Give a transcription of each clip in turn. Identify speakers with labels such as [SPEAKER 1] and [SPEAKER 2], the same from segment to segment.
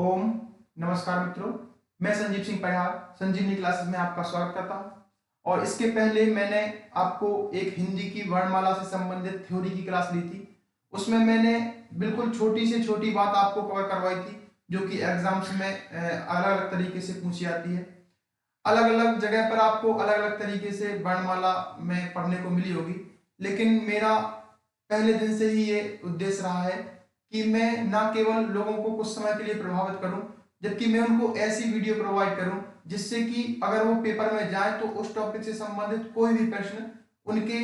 [SPEAKER 1] ओम नमस्कार मित्रों, मैं संजीव सिंह परिहार संजीवनी क्लासेस में आपका स्वागत करता हूं। और इसके पहले मैंने आपको एक हिंदी की वर्णमाला से संबंधित थ्योरी की क्लास ली थी। उसमें मैंने बिल्कुल छोटी से छोटी बात आपको कवर करवाई थी जो कि एग्जाम्स में अलग अलग तरीके से पूछी जाती है। अलग अलग जगह पर आपको अलग अलग तरीके से वर्णमाला में पढ़ने को मिली होगी, लेकिन मेरा पहले दिन से ही ये उद्देश्य रहा है कि मैं ना केवल लोगों को कुछ समय के लिए प्रभावित करूं, जबकि मैं उनको ऐसी वीडियो प्रोवाइड करूं जिससे कि अगर वो पेपर में जाए तो उस टॉपिक से संबंधित कोई भी प्रश्न उनके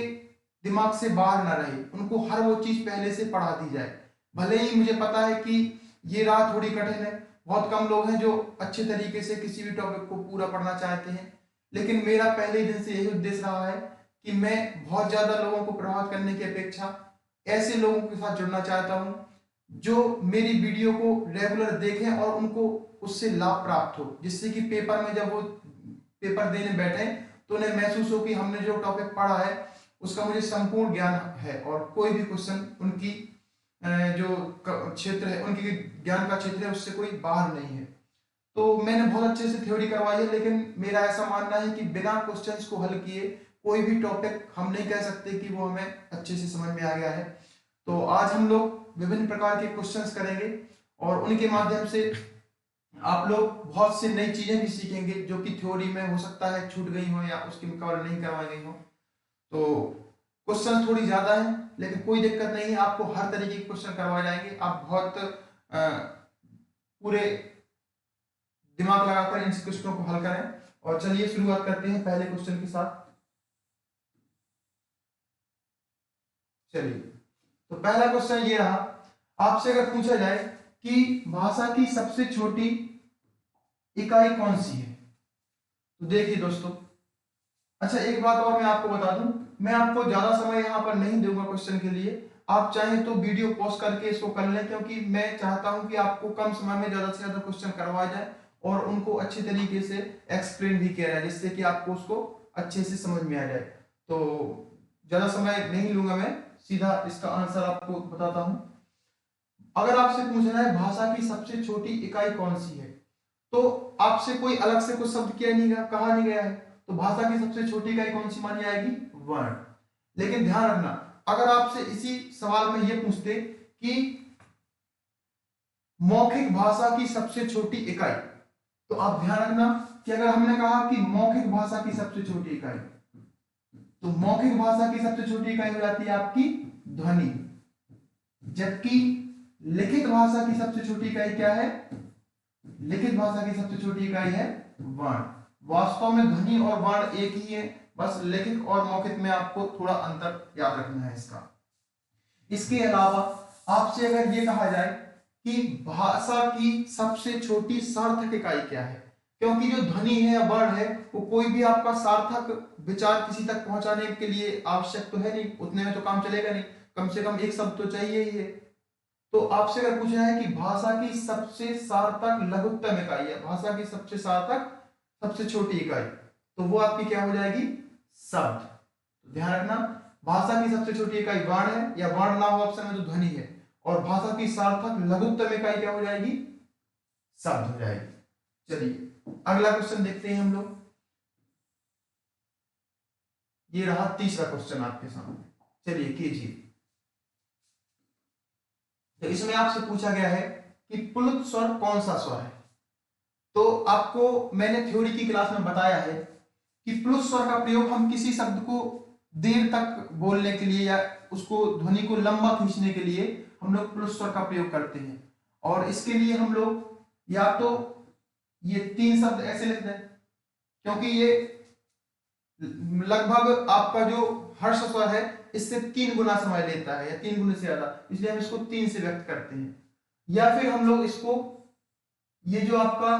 [SPEAKER 1] दिमाग से बाहर ना रहे, उनको हर वो चीज पहले से पढ़ा दी जाए। भले ही मुझे पता है कि ये राह थोड़ी कठिन है, बहुत कम लोग हैं जो अच्छे तरीके से किसी भी टॉपिक को पूरा पढ़ना चाहते हैं, लेकिन मेरा पहले दिन से यही उद्देश्य रहा है कि मैं बहुत ज्यादा लोगों को प्रभावित करने की अपेक्षा ऐसे लोगों के साथ जुड़ना चाहता हूं जो मेरी वीडियो को रेगुलर देखें और उनको उससे लाभ प्राप्त हो, जिससे कि पेपर में जब वो पेपर देने बैठे तो उन्हें महसूस हो कि हमने जो टॉपिक पढ़ा है उसका मुझे संपूर्ण ज्ञान है और कोई भी क्वेश्चन उनकी जो क्षेत्र है, उनके ज्ञान का क्षेत्र है, उससे कोई बाहर नहीं है। तो मैंने बहुत अच्छे से थ्योरी करवाई है, लेकिन मेरा ऐसा मानना है कि बिना क्वेश्चंस को हल किए कोई भी टॉपिक हम नहीं कह सकते कि वो हमें अच्छे से समझ में आ गया है। तो आज हम लोग विभिन्न प्रकार के क्वेश्चंस करेंगे और उनके माध्यम से आप लोग बहुत सी नई चीजें भी सीखेंगे जो कि थ्योरी में हो सकता है छूट गई हो या उसकी कवर नहीं करवाई गई हो। तो क्वेश्चन थोड़ी ज्यादा है, लेकिन कोई दिक्कत नहीं है, आपको हर तरीके के क्वेश्चन करवाए जाएंगे। आप बहुत पूरे दिमाग लगाकर इन क्वेश्चनों को हल करें। और चलिए शुरुआत करते हैं पहले क्वेश्चन के साथ। चलिए, तो पहला क्वेश्चन ये रहा, आपसे अगर पूछा जाए कि भाषा की सबसे छोटी इकाई कौन सी है, तो देखिए दोस्तों, अच्छा एक बात और मैं आपको बता दूं, मैं आपको ज्यादा समय यहां पर नहीं दूंगा क्वेश्चन के लिए। आप चाहें तो वीडियो पॉज करके इसको कर लें, क्योंकि मैं चाहता हूं कि आपको कम समय में ज्यादा से ज्यादा क्वेश्चन करवाया जाए और उनको अच्छे तरीके से एक्सप्लेन भी किया जाए, जिससे कि आपको उसको अच्छे से समझ में आ जाए। तो ज्यादा समय नहीं लूंगा, मैं सीधा इसका आंसर आपको बताता हूं। अगर आपसे पूछना है भाषा की सबसे छोटी इकाई कौन सी है, तो आपसे कोई अलग से कुछ शब्द किया नहीं गया, कहा नहीं गया है, तो भाषा की सबसे छोटी इकाई कौन सी मानी जाएगी? वर्ण। लेकिन ध्यान रखना, अगर आपसे इसी सवाल में यह पूछते कि मौखिक भाषा की सबसे छोटी इकाई, तो आप ध्यान रखना कि अगर हमने कहा कि मौखिक भाषा की सबसे छोटी इकाई, तो मौखिक भाषा की सबसे छोटी इकाई हो जाती है आपकी ध्वनि, जबकि लिखित भाषा की सबसे छोटी इकाई क्या है? लिखित भाषा की सबसे छोटी इकाई है वर्ण। वास्तव में ध्वनि और वर्ण एक ही है, बस लिखित और मौखिक में आपको थोड़ा अंतर याद रखना है इसका। इसके अलावा आपसे अगर ये कहा जाए कि भाषा की सबसे छोटी सार्थक इकाई क्या है, क्योंकि जो ध्वनि है या वर्ण है वो कोई भी आपका सार्थक विचार किसी तक पहुंचाने के लिए आवश्यक तो है नहीं, उतने में तो काम चलेगा नहीं, कम से कम एक शब्द तो चाहिए ही है। तो आपसे अगर पूछना है कि भाषा की सबसे सार्थक लघुत्तम इकाई है, भाषा की सबसे सार्थक सबसे छोटी इकाई, तो वो आपकी क्या हो जाएगी? शब्द। तो ध्यान रखना, भाषा की सबसे छोटी इकाई वर्ण है, या वर्ण ना हो ऑप्शन में तो ध्वनि है, और भाषा की सार्थक लघुत्तम इकाई क्या हो जाएगी? शब्द हो जाएगी। चलिए अगला क्वेश्चन देखते हैं हम लोग। ये रहा तीसरा क्वेश्चन आपके सामने, चलिए कीजिए। तो इसमें आपसे पूछा गया है कि पुल्लिंग स्वर कौन सा स्वर है। तो आपको मैंने थ्योरी की क्लास में बताया है कि पुल्लिंग स्वर का प्रयोग हम किसी शब्द को देर तक बोलने के लिए या उसको ध्वनि को लंबा खींचने के लिए हम लोग पुल्लिंग स्वर का प्रयोग करते हैं। और इसके लिए हम लोग या तो ये तीन शब्द ऐसे लिखते हैं, क्योंकि ये लगभग आपका जो हर्ष स्वर है इससे 3 गुना समय लेता है या 3 गुना से ज्यादा, इसलिए हम इसको 3 से व्यक्त करते हैं। या फिर हम लोग इसको, ये जो आपका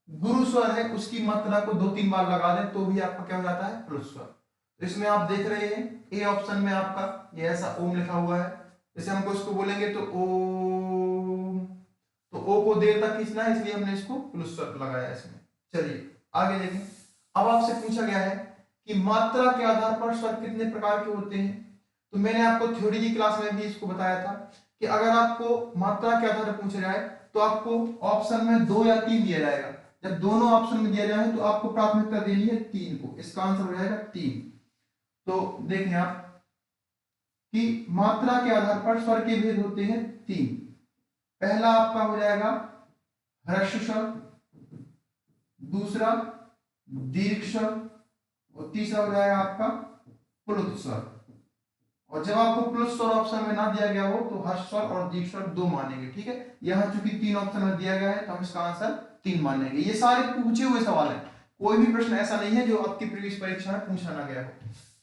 [SPEAKER 1] गुरु स्वर है उसकी मात्रा को 2-3 बार लगा दें तो भी आपका क्या हो जाता है? पुल्लिंग स्वर। तो इसमें आप देख रहे हैं ए ऑप्शन में आपका ये ऐसा ओम लिखा हुआ है, जैसे हमको इसको बोलेंगे तो ओम, तो ओ को देर तक खींचना है, इसलिए हमने इसको पुल्लिंग स्वर लगाया इसमें। चलिए आगे देखें। अब आपसे पूछा गया है कि मात्रा के आधार पर स्वर कितने प्रकार के होते हैं। तो मैंने आपको थ्योरी की क्लास में भी इसको बताया था कि अगर आपको मात्रा के आधार पर पूछा जाए तो आपको ऑप्शन में 2 या 3 दिया जाएगा। जब दोनों ऑप्शन में दिया जाए तो आपको प्राथमिकता देनी है 3 को। इसका आंसर हो जाएगा 3। तो देखें आप कि मात्रा के आधार पर स्वर के भेद होते हैं 3। पहला आपका हो जाएगा ह्रस्व स्वर, दूसरा दीर्घ स्वर और तीसरा हो जाएगा आपका प्लुत स्वर। और जब आपको प्लुत स्वर ऑप्शन में ना दिया गया हो तो ह्रस्व स्वर और दीर्घ स्वर 2 मानेंगे। ठीक है, यहाँ चूंकि 3 ऑप्शन में दिया गया है तो हम इसका आंसर 3 मानेंगे। ये सारे पूछे हुए सवाल हैं, कोई भी प्रश्न ऐसा नहीं है जो आपकी प्रीवियस परीक्षा में पूछा ना गया हो,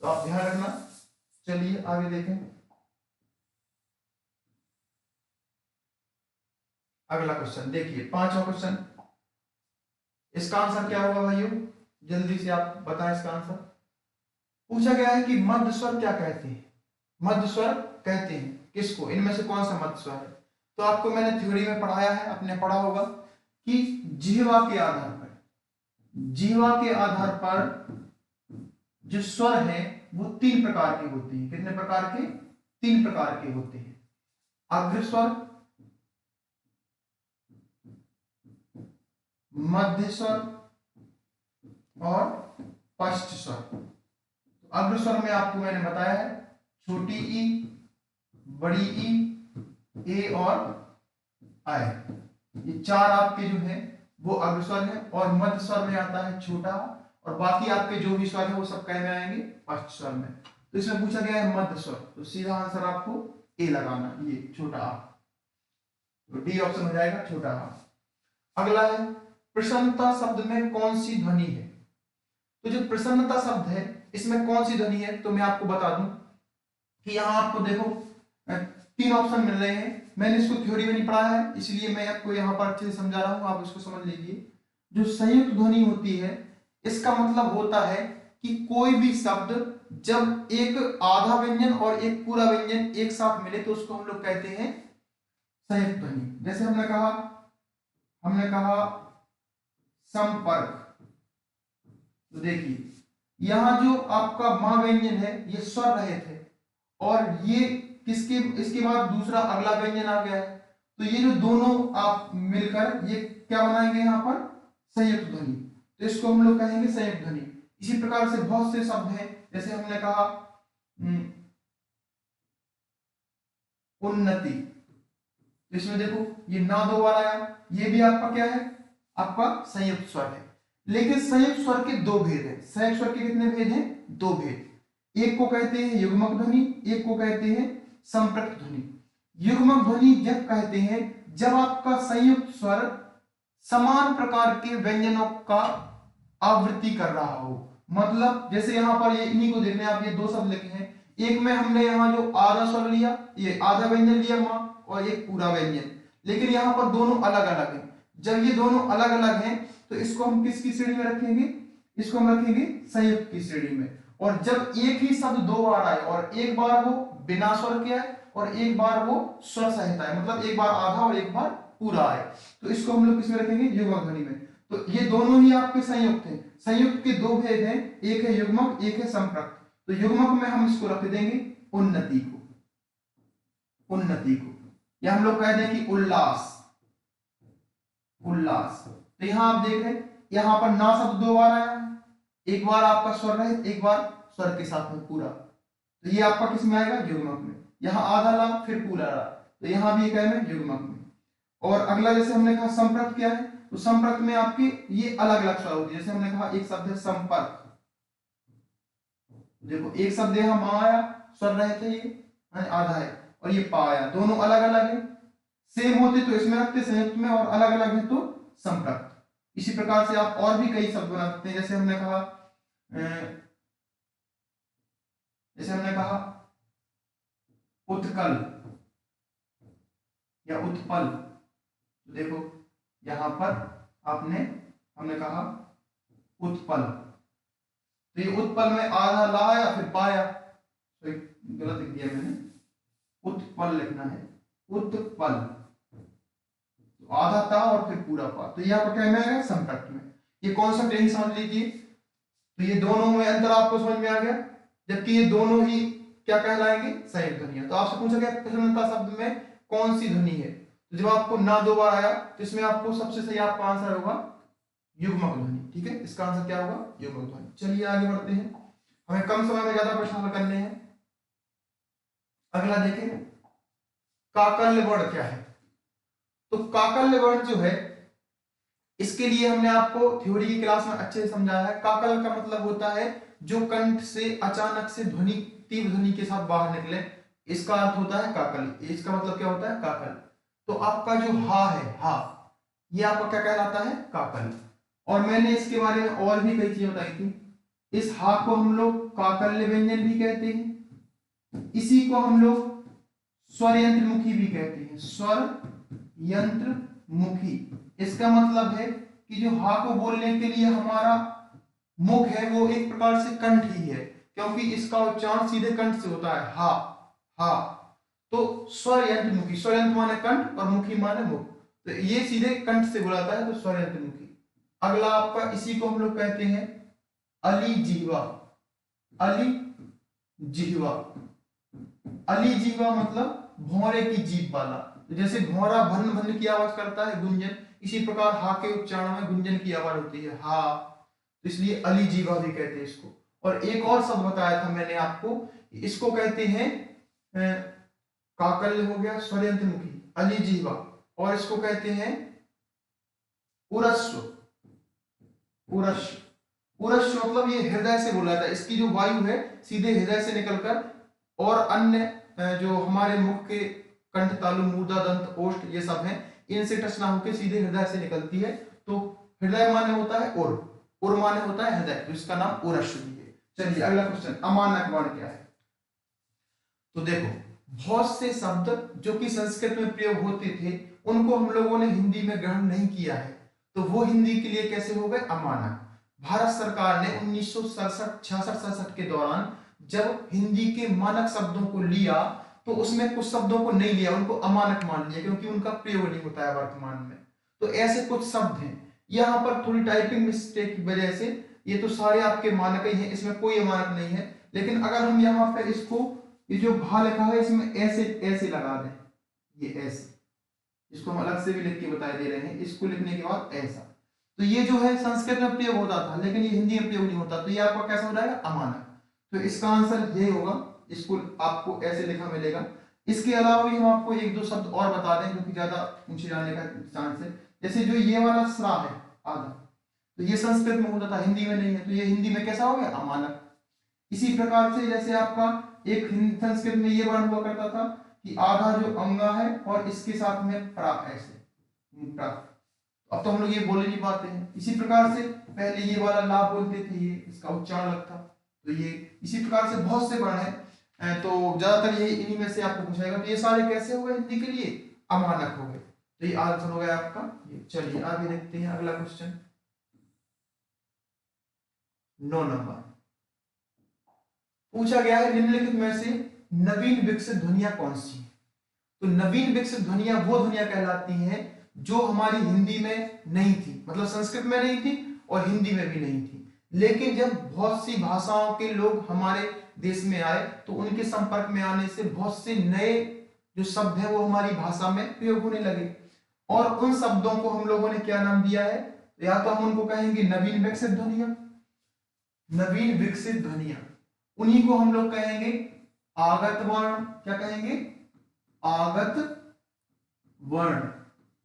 [SPEAKER 1] तो आप ध्यान रखना। चलिए आगे देखें। अगला क्वेश्चन देखिए, 5वां क्वेश्चन। इसका आंसर क्या होगा भाइयों, जल्दी से आप बताएं इसका आंसर। पूछा गया है कि मध्य स्वर क्या कहते हैं। मध्य स्वर कहते हैं किसको, इनमें से कौन सा मध्य स्वर है। तो आपको मैंने थ्योरी में पढ़ाया है, आपने पढ़ा होगा कि जिह्वा के आधार पर, जिह्वा के आधार पर जो स्वर है वो 3 प्रकार के होते हैं। कितने प्रकार के, 3 प्रकार के होते हैं। अग्र स्वर, मध्य स्वर और पश्च स्वर। तो अग्र स्वर में आपको मैंने बताया है छोटी ई, बड़ी ई, ए और आई, ये 4 आपके जो है वो अग्र स्वर है। और मध्य स्वर में आता है छोटा, और बाकी आपके जो भी स्वर है वो सब कह में आएंगे पश्च स्वर में। तो इसमें पूछा गया है मध्य स्वर, तो सीधा आंसर आपको ए लगाना, ये छोटा आ, तो डी ऑप्शन हो जाएगा छोटा आ। अगला है प्रसन्नता शब्द में कौन सी ध्वनि है। तो जो प्रसन्नता शब्द है इसमें कौन सी ध्वनि है, तो मैं आपको बता दूं कि यहाँ आपको देखो 3 ऑप्शन मिल रहे हैं। मैंने इसको थ्योरी में नहीं पढ़ा है इसलिए मैं आपको यहाँ पर अच्छे से समझा रहा हूँ, आप इसको समझ लीजिए। जो संयुक्त ध्वनि होती है इसका मतलब होता है कि कोई भी शब्द जब एक आधा व्यंजन और एक पूरा व्यंजन एक साथ मिले तो उसको हम लोग कहते हैं संयुक्त ध्वनि। जैसे हमने कहा संपर्क। तो देखिए यहां जो आपका मां व्यंजन है ये स्वर रहित है, और ये किसके, इसके बाद दूसरा अगला व्यंजन आ गया है, तो ये जो दोनों आप मिलकर ये क्या बनाएंगे यहाँ पर संयुक्त ध्वनि, तो इसको हम लोग कहेंगे संयुक्त ध्वनि। इसी प्रकार से बहुत से शब्द हैं, जैसे हमने कहा उन्नति, तो इसमें देखो ये ना 2 बार आया, ये भी आपका क्या है, आपका संयुक्त स्वर है। लेकिन संयुक्त स्वर के 2 भेद हैं। संयुक्त स्वर के कितने भेद हैं, 2 भेद। एक को कहते हैं युग्मक ध्वनि, एक को कहते हैं संपृक्त ध्वनि। युग्मक ध्वनि जब कहते हैं जब आपका संयुक्त स्वर समान प्रकार के व्यंजनों का आवृत्ति कर रहा हो। मतलब जैसे यहाँ पर ये इन्हीं को देखने आप, ये 2 शब्द लिखे हैं, एक में हमने यहाँ जो आधा स्वर लिया, ये आधा व्यंजन लिया मां, और एक पूरा व्यंजन, लेकिन यहाँ पर दोनों अलग अलग हैं। जब ये दोनों अलग अलग हैं तो इसको हम किसकी श्रेणी में रखेंगे, इसको हम रखेंगे संयुक्त की श्रेणी में। और जब एक ही शब्द 2 बार आए और एक बार वो बिना स्वर के आए और एक बार वो स्वर सहित आए, मतलब एक बार आधा और एक बार पूरा आए, तो इसको हम लोग किसमें रखेंगे, युग्मक ध्वनि में। तो ये दोनों ही आपके संयुक्त हैं। संयुक्त के 2 भेद हैं, एक है युग्मक, एक है संपृक्त। तो युग्मक में हम इसको रख देंगे उन्नति को, उन्नति को, या हम लोग कह दें कि उल्लास, उल्लास। तो यहां आप देख रहे हैं यहां पर ना शब्द 2 बार आया है, एक बार आपका स्वर रहित, एक बार स्वर के साथ में पूरा, तो ये आपका किस में आएगा, युग्मक में। यहाँ आधा ला फिर पूरा ला, तो यहाँ भी क्या है, युग्मक में। और अगला जैसे हमने कहा संपृक्त क्या है, तो संपृक्त में आपके ये अलग अलग स्वर होते हैं। जैसे हमने कहा एक शब्द है संपर्क, देखो एक शब्द यहाँ मां आया, स्वर रहित है, ये आधा है, और ये पा आया, दोनों अलग अलग है। सेम होते तो इसमें रखते संयुक्त में, और अलग अलग है तो संपृक्त। इसी प्रकार से आप और भी कई शब्द बना सकते हैं। जैसे हमने कहा उत्कल या उत्पल, तो देखो यहां पर हमने कहा उत्पल, तो ये उत्पल में आधा लाया फिर पाया, तो गलत लिख दिया मैंने, उत्पल लिखना है, उत्पल, तो आधा ता और फिर पूरा पा, तो यहाँ पर क्या में आएगा, संपृक्त में। ये कॉन्सेप्ट यही समझ लीजिए। तो ये दोनों में अंतर आपको समझ में आ गया, जबकि ये दोनों ही क्या कहलाएंगे, संयुक्त ध्वनियां। तो आपसे पूछा गया प्रसन्नता शब्द में कौन सी ध्वनि है, तो जब आपको ना 2 बार आया तो इसमें आपको सबसे सही आपका आंसर होगा युग्मक ध्वनि। ठीक है, इसका आंसर क्या होगा? युग्मक ध्वनि। चलिए आगे बढ़ते हैं, हमें कम समय में ज्यादा प्रश्न हल करने हैं। अगला देखें, काकल्य वर्ण क्या है? तो काकल्य वर्ण जो है, इसके लिए हमने आपको थ्योरी की क्लास में अच्छे से समझाया है। काकल का मतलब होता है जो कंठ से अचानक से ध्वनि, तीव्र ध्वनि के साथ बाहर निकले, इसका अर्थ होता है काकल। इसका मतलब क्या होता है? काकल। तो आपका जो हा है, हा, ये आपका क्या कहलाता है? काकल। और मैंने इसके बारे में और भी कई चीजें बताई थी। इस हा को हम लोग काकल्य व्यंजन भी कहते हैं, इसी को हम लोग स्वर यंत्र मुखी भी कहते हैं, स्वर यंत्र मुखी। इसका मतलब है कि जो हा को बोलने के लिए हमारा मुख है वो एक प्रकार से कंठ ही है, क्योंकि इसका उच्चारण सीधे कंठ से होता है, हा हा। तो स्वर यंत्र मुखी, स्वर यंत्र माने कंठ और मुखी माने मुख, तो ये सीधे कंठ से बुलाता है, तो स्वर यंत्र मुखी। अगला आपका, इसी को हम लोग कहते हैं अली जिह्वा। अली जिह्वा, अली जिह्वा मतलब भौरे की जीभ वाला। तो जैसे भौरा भन भन की आवाज करता है, गुंजन, इसी प्रकार हा के उच्चारण में गुंजन की आवाज होती है, हा। तो इसलिए अली जिह्वा भी कहते हैं इसको। और एक और शब्द बताया था मैंने आपको, इसको कहते हैं काकल्य हो गया, स्वर यंत्र मुखी, अली जिह्वा, और इसको कहते हैं उरस्व। उरस्व, उरस्व मतलब ये हृदय से बोला जाता है। इसकी जो वायु है सीधे हृदय से निकलकर और अन्य जो हमारे मुख के कंठ तालु मूर्धा दंत ओष्ठ ये सब हैं, इनसे टच ना होकर सीधे हृदय से निकलती है। तो हृदय माने होता है उर माने होता है हृदय, तो इसका नाम उरस्व भी है। चलिए अगला क्वेश्चन, अमानक वर्ण क्या है? तो देखो, बहुत से शब्द जो कि संस्कृत में प्रयोग होते थे उनको हम लोगों ने हिंदी में ग्रहण नहीं किया है, तो वो हिंदी के लिए कैसे हो गए? अमानक। भारत सरकार ने 1967 के दौरान जब हिंदी के मानक शब्दों को लिया तो उसमें कुछ शब्दों को नहीं लिया, उनको अमानक मान लिया, क्योंकि उनका प्रयोग नहीं होता है वर्तमान में। तो ऐसे कुछ शब्द हैं, यहाँ पर थोड़ी टाइपिंग मिस्टेक की वजह से ये तो सारे आपके मानक ही हैं, इसमें कोई अमानक नहीं है। लेकिन अगर हम यहाँ पर इसको, ये जो भा लिखा है इसमें ऐसे ऐसे लगा दें, ये ऐसे, इसको हम अलग से भी लिख के बता दे रहे हैं, इसको लिखने के बाद ऐसा, तो ये जो है संस्कृत में प्रयोग होता था लेकिन ये हिंदी में प्रयोग नहीं होता, तो ये आपका कैसा हो जाएगा? अमानक। तो इसका आंसर ये होगा, इसको आपको ऐसे लिखा मिलेगा। इसके अलावा भी हम आपको एक दो शब्द और बता दें जो कि ज्यादा ऊंचे जाने का चांस है। जैसे जो ये वाला स्रा है आधा, तो ये संस्कृत में होता था, हिंदी में नहीं है, तो ये हिंदी में कैसा हो गया? अमानक। इसी प्रकार से जैसे आपका एक संस्कृत में ये वर्ण हुआ करता था कि आधा जो अंगा है और इसके साथ में प्रा, ऐसे प्रा। अब तो हम लोग ये बोल नहीं पाते हैं। इसी प्रकार से पहले ये वाला ला बोलते थे, ये इसका उच्चारण अलग था, तो ये इसी प्रकार से बहुत से वर्ण हैं, तो ज्यादातर ये इन्हीं में से आपको पूछाएगा। तो ये सारे कैसे हो गए हिंदी के लिए? अमानक हो गए। तो ये आंसर हो गया आपका ये। चलिए आगे देखते हैं अगला क्वेश्चन, 9 नंबर पूछा गया है, निम्नलिखित में से नवीन विकसित ध्वनियां कौन सी? तो नवीन विकसित ध्वनियां वो ध्वनियां कहलाती हैं जो हमारी हिंदी में नहीं थी, मतलब संस्कृत में नहीं थी और हिंदी में भी नहीं थी, लेकिन जब बहुत सी भाषाओं के लोग हमारे देश में आए तो उनके संपर्क में आने से बहुत से नए जो शब्द हैं वो हमारी भाषा में प्रयोग होने लगे, और उन शब्दों को हम लोगों ने क्या नाम दिया है? या तो हम उनको कहेंगे नवीन विकसित ध्वनियां, नवीन विकसित ध्वनियां, उन्हीं को हम लोग कहेंगे आगत वर्ण। क्या कहेंगे? आगत वर्ण।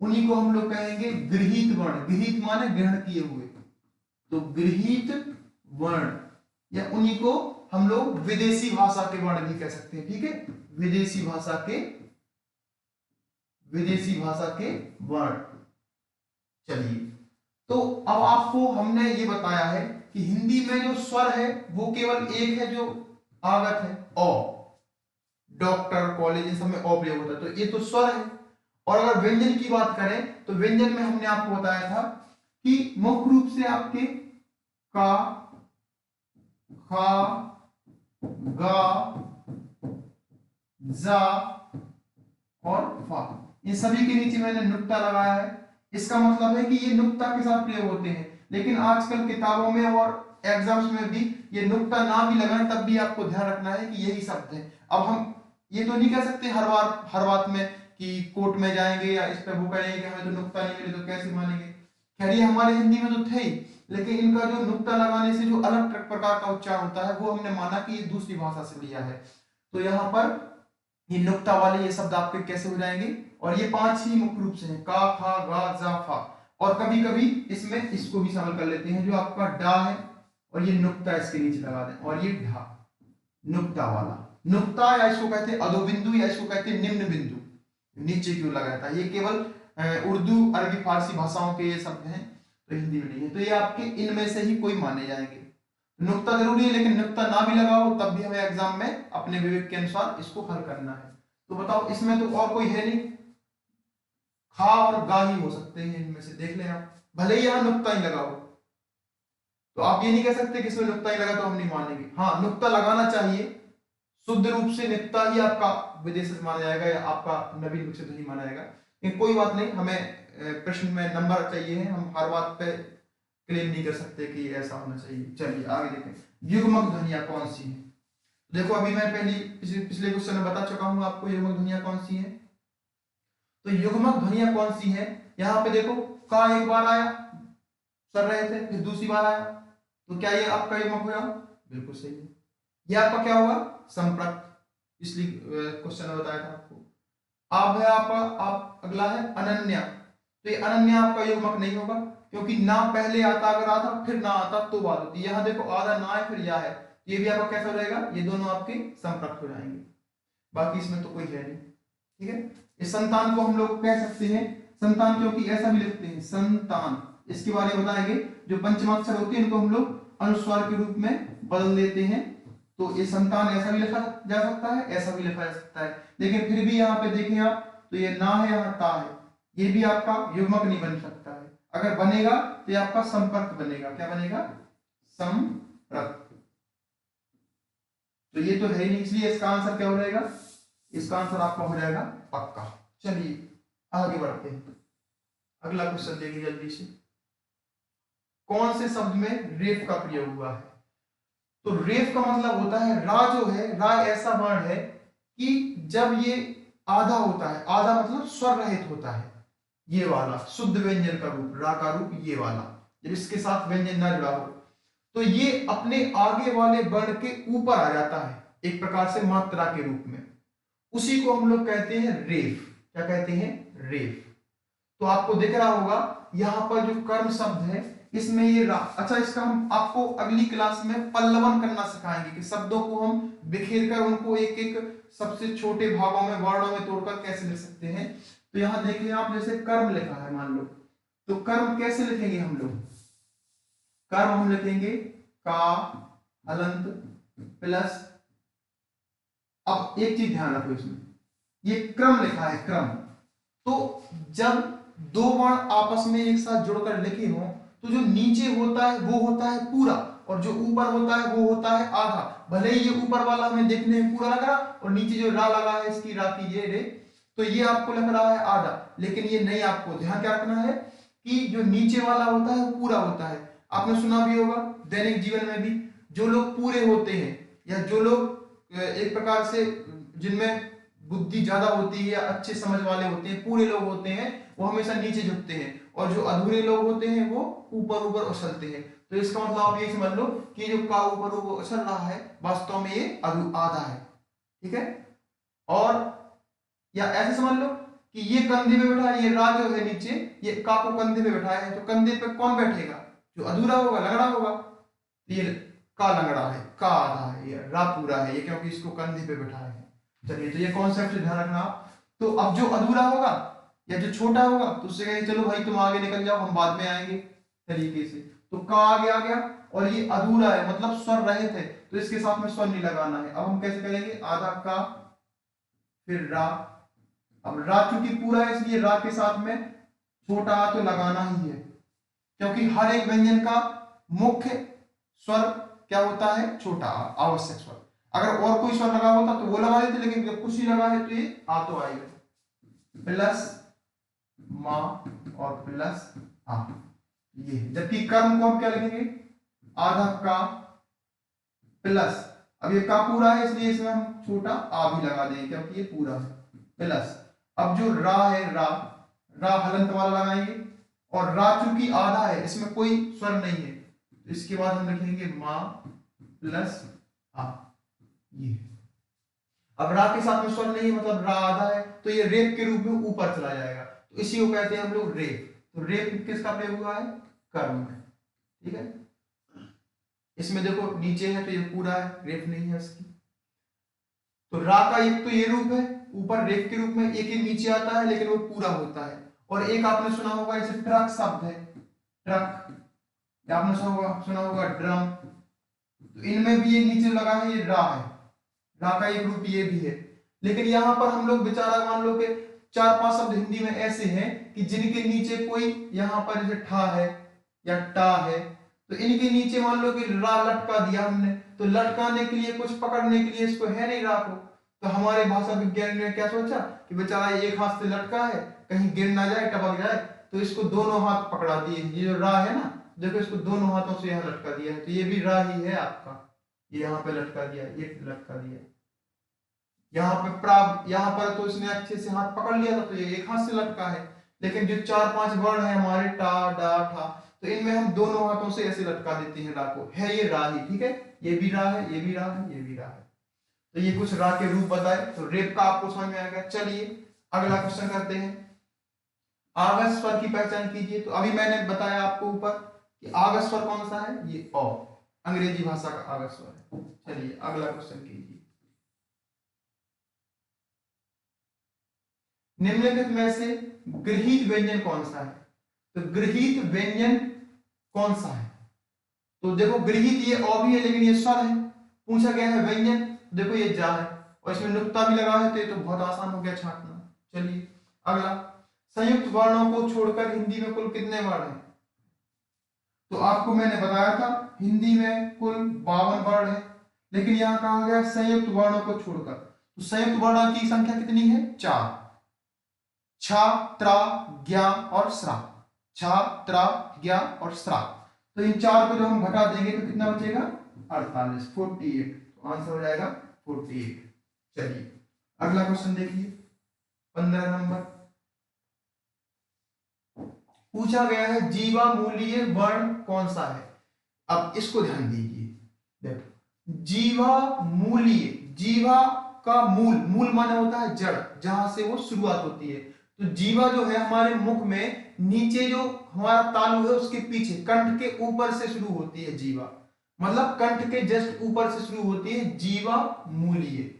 [SPEAKER 1] उन्हीं को हम लोग कहेंगे गृहीत वर्ण, गृहीत माने ग्रहण किए हुए, तो गृहीत वर्ण, या उन्हीं को हम लोग विदेशी भाषा के वर्ण भी कह सकते हैं। ठीक है, विदेशी भाषा के वर्ण। चलिए, तो अब आपको हमने ये बताया है कि हिंदी में जो स्वर है वो केवल एक है जो आगत है, ओ। डॉक्टर, कॉलेज, इन सब में ओ प्रयोग होता है, तो ये तो स्वर है। और अगर व्यंजन की बात करें तो व्यंजन में हमने आपको बताया था कि मुख्य रूप से आपके का, खा, गा, जा और फा, इन सभी के नीचे मैंने नुक्ता लगाया है। इसका मतलब है कि ये नुक्ता के साथ प्रयोग होते हैं, लेकिन आजकल किताबों में और एग्जाम्स में भी ये नुक्ता ना भी लगाएं तब भी आपको ध्यान रखना है कि यही शब्द है। अब हम ये तो नहीं कह सकते हर बात में कि कोर्ट में जाएंगे या इस पे वो करेंगे कि हमें तो नुक्ता नहीं मिले तो कैसे मानेंगे। खैर ये हमारे हिंदी में तो थे ही, लेकिन इनका जो नुक्ता लगाने से जो अलग प्रकार का उच्चारण होता है वो हमने माना कि ये दूसरी भाषा से लिया है। तो यहाँ पर ये नुक्ता वाले ये शब्द आपके कैसे हो जाएंगे, और ये 5 ही मुख्य रूप से हैं, का, खा, गा, जा, फा। और कभी कभी इसमें इसको भी शामिल कर लेते हैं, जो आपका डा है और ये नुक्ता इसके नीचे लगा दें, और ये ढा, नुक्ता वाला। नुक्ता या इसको कहते हैं अधोबिंदु या इसको कहते हैं निम्न बिंदु, नीचे क्यों लगाता है। ये केवल उर्दू, अरबी, फारसी भाषाओं के ये शब्द हैं, तो हिंदी में नहीं है। तो ये आपके इनमें से ही कोई माने जाएंगे। नुक्ता जरूरी है, लेकिन नुक्ता ना भी लगाओ तब भी हमें एग्जाम में अपने विवेक के अनुसार इसको हल करना है। तो बताओ इसमें तो और कोई है नहीं, खा और गा ही हो सकते हैं इनमें से, देख लें आप, भले ही यहाँ नुक्ता ही लगाओ। तो आप ये नहीं कह सकते कि इसमें नुक्ता ही लगा तो हम नहीं मानेंगे। हाँ, नुक्ता लगाना चाहिए, शुद्ध रूप से नुक्ता ही आपका विदेश से माना जाएगा या आपका नवीन विकसित ही माना जाएगा। लेकिन कोई बात नहीं, हमें प्रश्न में नंबर चाहिए है, हम हर बात पे क्लेम नहीं कर सकते कि ऐसा होना चाहिए। चलिए आगे देखें, युग्मक ध्वनियां कौन सी हैं। देखो अभी मैं पिछले क्वेश्चन में बता चुका हूं आपको युग्मक ध्वनियां कौन सी हैं। तो युग्मक ध्वनियां कौन सी हैं, यहाँ पे देखो का एक बार आया, सर रहे थे, फिर दूसरी बार आया, तो क्या ये आपका युग्मक हुआ? बिल्कुल सही है। ये आपका क्या होगा? संप्रक्त, इसलिए क्वेश्चन में बताया था आपको। अब है आपका आप अगला है अनन्या। तो ये अनन्या आपका युग्मक नहीं होगा, क्योंकि ना पहले आता, अगर आता फिर ना आता तो बात होती है। यहाँ देखो आधा ना है फिर या है, ये भी आपका कैसा हो जाएगा, ये दोनों आपके संप्रक्त हो जाएंगे। बाकी इसमें तो कोई है नहीं, ठीक है। इस संतान को हम लोग कह सकते हैं संतान, क्योंकि ऐसा भी लिखते हैं संतान, इसके बारे में बताएंगे। जो पंचमाक्षर होते हैं इनको हम लोग अनुस्वार के रूप में बदल देते हैं। तो ये संतान ऐसा भी लिखा जा सकता है, ऐसा भी लिखा जा सकता है, लेकिन फिर भी यहाँ पे देखें आप, तो ये ना है, यहाँ ता है, ये भी आपका युग्मक नहीं बन सकता है। अगर बनेगा तो ये आपका संपर्क बनेगा। क्या बनेगा? संपर्क। तो ये तो है ही नहीं, इसलिए इसका आंसर क्या हो जाएगा? इसका आंसर आपका हो जाएगा पक्का। चलिए आगे बढ़ते हैं, अगला क्वेश्चन देखिए जल्दी से। कौन से शब्द में रेफ का प्रयोग हुआ है? तो रेफ का मतलब होता है, रा जो है, रा ऐसा वर्ण है कि जब ये आधा होता है, आधा मतलब स्वर रहित होता है, ये वाला शुद्ध व्यंजन का रूप, रा का रूप ये वाला, जब इसके साथ व्यंजन ना जुड़ा हो तो ये अपने आगे वाले वर्ण के ऊपर आ जाता है, एक प्रकार से मात्रा के रूप में। उसी को हम लोग कहते हैं रेफ। क्या कहते हैं? रेफ। तो आपको दिख रहा होगा यहां पर जो कर्म शब्द है इसमें ये रा। अच्छा, इसका हम आपको अगली क्लास में पल्लवन करना सिखाएंगे कि शब्दों को हम बिखेर कर उनको एक एक सबसे छोटे भागों में, वर्णों में तोड़कर कैसे लिख सकते हैं। तो यहां देखिए आप, जैसे कर्म लिखा है मान लो, तो कर्म कैसे लिखेंगे हम लोग? कर्म हम लिखेंगे का हलंत प्लस, अब एक चीज ध्यान रखो इसमें, ये क्रम लिखा है क्रम, तो जब दो वर्ण आपस में एक साथ जुड़कर लिखे हों तो जो नीचे होता है वो होता है पूरा, और जो ऊपर होता है वो होता है आधा। भले ही ये ऊपर वाला हमें देखने में पूरा लग रहा और नीचे जो रा लगा है इसकी रा की ये रे, तो ये आपको लग रहा है आधा, लेकिन ये नहीं। आपको ध्यान क्या रखना है कि जो नीचे वाला होता है वो पूरा होता है। आपने सुना भी होगा दैनिक जीवन में भी, जो लोग पूरे होते हैं या जो लोग एक प्रकार से जिनमें बुद्धि ज्यादा होती है या अच्छे समझ वाले होते हैं, पूरे लोग होते हैं, वो हमेशा नीचे झुकते हैं, और जो अधूरे लोग होते हैं वो ऊपर ऊपर उछलते हैं। तो इसका मतलब आप ये समझ लो कि जो का ऊपर ऊपर उछल रहा है वास्तव में ये आधा है, ठीक है। और या ऐसे समझ लो कि ये कंधे पे बैठा है, ये रा जो है नीचे, ये का को कंधे पे बैठाया है, तो कंधे पे कौन बैठेगा? जो अधूरा होगा, लंगड़ा होगा। तो ये का लंगड़ा है, का आधा है, ये रा पूरा है, ये क्योंकि इसको कंधे पे बैठाया है। चलिए, तो ये कॉन्सेप्ट ध्यान रखना आप। तो अब जो अधूरा होगा या जो छोटा होगा तो उससे कहेंगे चलो भाई तुम आगे निकल जाओ, हम बाद में आएंगे तरीके से। तो का आगे आ गया, और ये अधूरा है मतलब स्वर रहित है, तो इसके साथ में स्वर नहीं लगाना है। अब हम कैसे करेंगे? आधा का फिर रा। अब रा चूंकि पूरा है इसलिए रा के साथ में छोटा आ तो लगाना ही है, क्योंकि हर एक व्यंजन का मुख्य स्वर क्या होता है? छोटा आ, आवश्यक स्वर। अगर और कोई स्वर लगा होता तो वो लगा देते, लेकिन जब कुछ ही लगा है तो ये आ तो आएगा। प्लस मां और प्लस आ, ये। जबकि कर्म को हम क्या लिखेंगे? आधा का प्लस, अब ये का पूरा है इसलिए इसमें हम छोटा आ भी लगा देंगे क्योंकि ये पूरा है, प्लस अब जो रा है, रा रा हलंत वाला लगाएंगे, और रा चूंकि आधा है, इसमें कोई स्वर नहीं है, तो इसके बाद हम लिखेंगे मा प्लस आ, ये। अब रा के साथ में स्वर नहीं है, मतलब रा आधा है, तो ये रेप के रूप में ऊपर चला जाएगा, तो इसी को कहते हैं हम लोग रेप। तो रेप किसका प्रयोग हुआ है? कर्म में। ठीक है, इसमें देखो नीचे है तो ये पूरा है, रेप नहीं है इसकी। तो रा का एक तो ये रूप है ऊपर रेप के रूप में, एक ही नीचे आता है लेकिन वो पूरा होता है। और एक आपने सुना होगा जैसे ट्रक शब्द है, ट्रक, या आपने सुना होगा ड्रम, तो इनमें भी ये नीचे लगा है, ये रा है, रा का एक रूप ये भी है। लेकिन यहाँ पर हम लोग बेचारा मान लो कि 4-5 शब्द हिंदी में ऐसे हैं कि जिनके नीचे कोई, यहाँ पर जैसे ठा है या टा है, तो इनके नीचे मान लो कि रा लटका दिया हमने, तो लटकाने के लिए, कुछ पकड़ने के लिए इसको है नहीं रा को, तो हमारे भाषा विज्ञान ने क्या सोचा कि बेचारा एक हाथ से लटका है, कहीं गिर ना जाए, टपक जाए, तो इसको दोनों हाथ पकड़ा दिए। ये जो रा है ना, देखो इसको दोनों हाथों से यहाँ लटका दिया है, तो ये भी रा ही है आपका, ये यहाँ पे लटका दिया, ये लटका दिया, यहाँ पे प्राग, यहाँ पर तो इसने अच्छे से हाथ पकड़ लिया था, तो ये एक हाथ से लटका है। लेकिन जो 4-5 वर्ण है हमारे टा डा ठा, तो इनमें हम दोनों हाथों से ऐसे लटका देते हैं रा को, है ये रा ही। ठीक है, ये भी रा है, ये भी रा है, ये भी रा है। तो ये कुछ रा के रूप बताए, तो रेप का आपको समझ में आ गया। चलिए अगला क्वेश्चन करते हैं, आगस स्वर की पहचान कीजिए। तो अभी मैंने बताया आपको ऊपर कि आगस स्वर कौन सा है, ये ओ, अंग्रेजी भाषा का आगस स्वर है। चलिए अगला क्वेश्चन कीजिए, निम्नलिखित में से गृहीत व्यंजन कौन सा है? तो गृहीत व्यंजन कौन सा है? तो देखो गृहीत ये अ भी है लेकिन ये स्वर है, पूछा गया है व्यंजन, देखो ये जा है और इसमें नुक्ता भी लगा है, तो ये तो बहुत आसान हो गया छांटना। चलिए अगला, संयुक्त वर्णों को छोड़कर हिंदी में कुल कितने वर्ण हैं? तो आपको मैंने बताया था हिंदी में कुल 52 वर्ण है, लेकिन यहाँ कहा गया संयुक्त वर्णों को छोड़कर, तो संयुक्त वर्णों की संख्या कितनी है? 4, छ त्रा ज्ञा और स्रा, छ त्रा ज्ञा और स्रा। तो इन 4 को जब हम घटा देंगे तो कितना बचेगा? 48, 48। तो आंसर हो जाएगा 48। चलिए अगला क्वेश्चन देखिए, 15 नंबर, पूछा गया है जीवामूलीय वर्ण कौन सा है? अब इसको ध्यान दीजिए, देखो जीवामूलीय, जीवा का मूल, मूल माने होता है जड़, जहां से वो शुरुआत होती है। तो जीवा जो है हमारे मुख में नीचे, जो हमारा तालु है उसके पीछे, कंठ के ऊपर से शुरू होती है जीवा, मतलब कंठ के जस्ट ऊपर से शुरू होती है जीवामूलीय।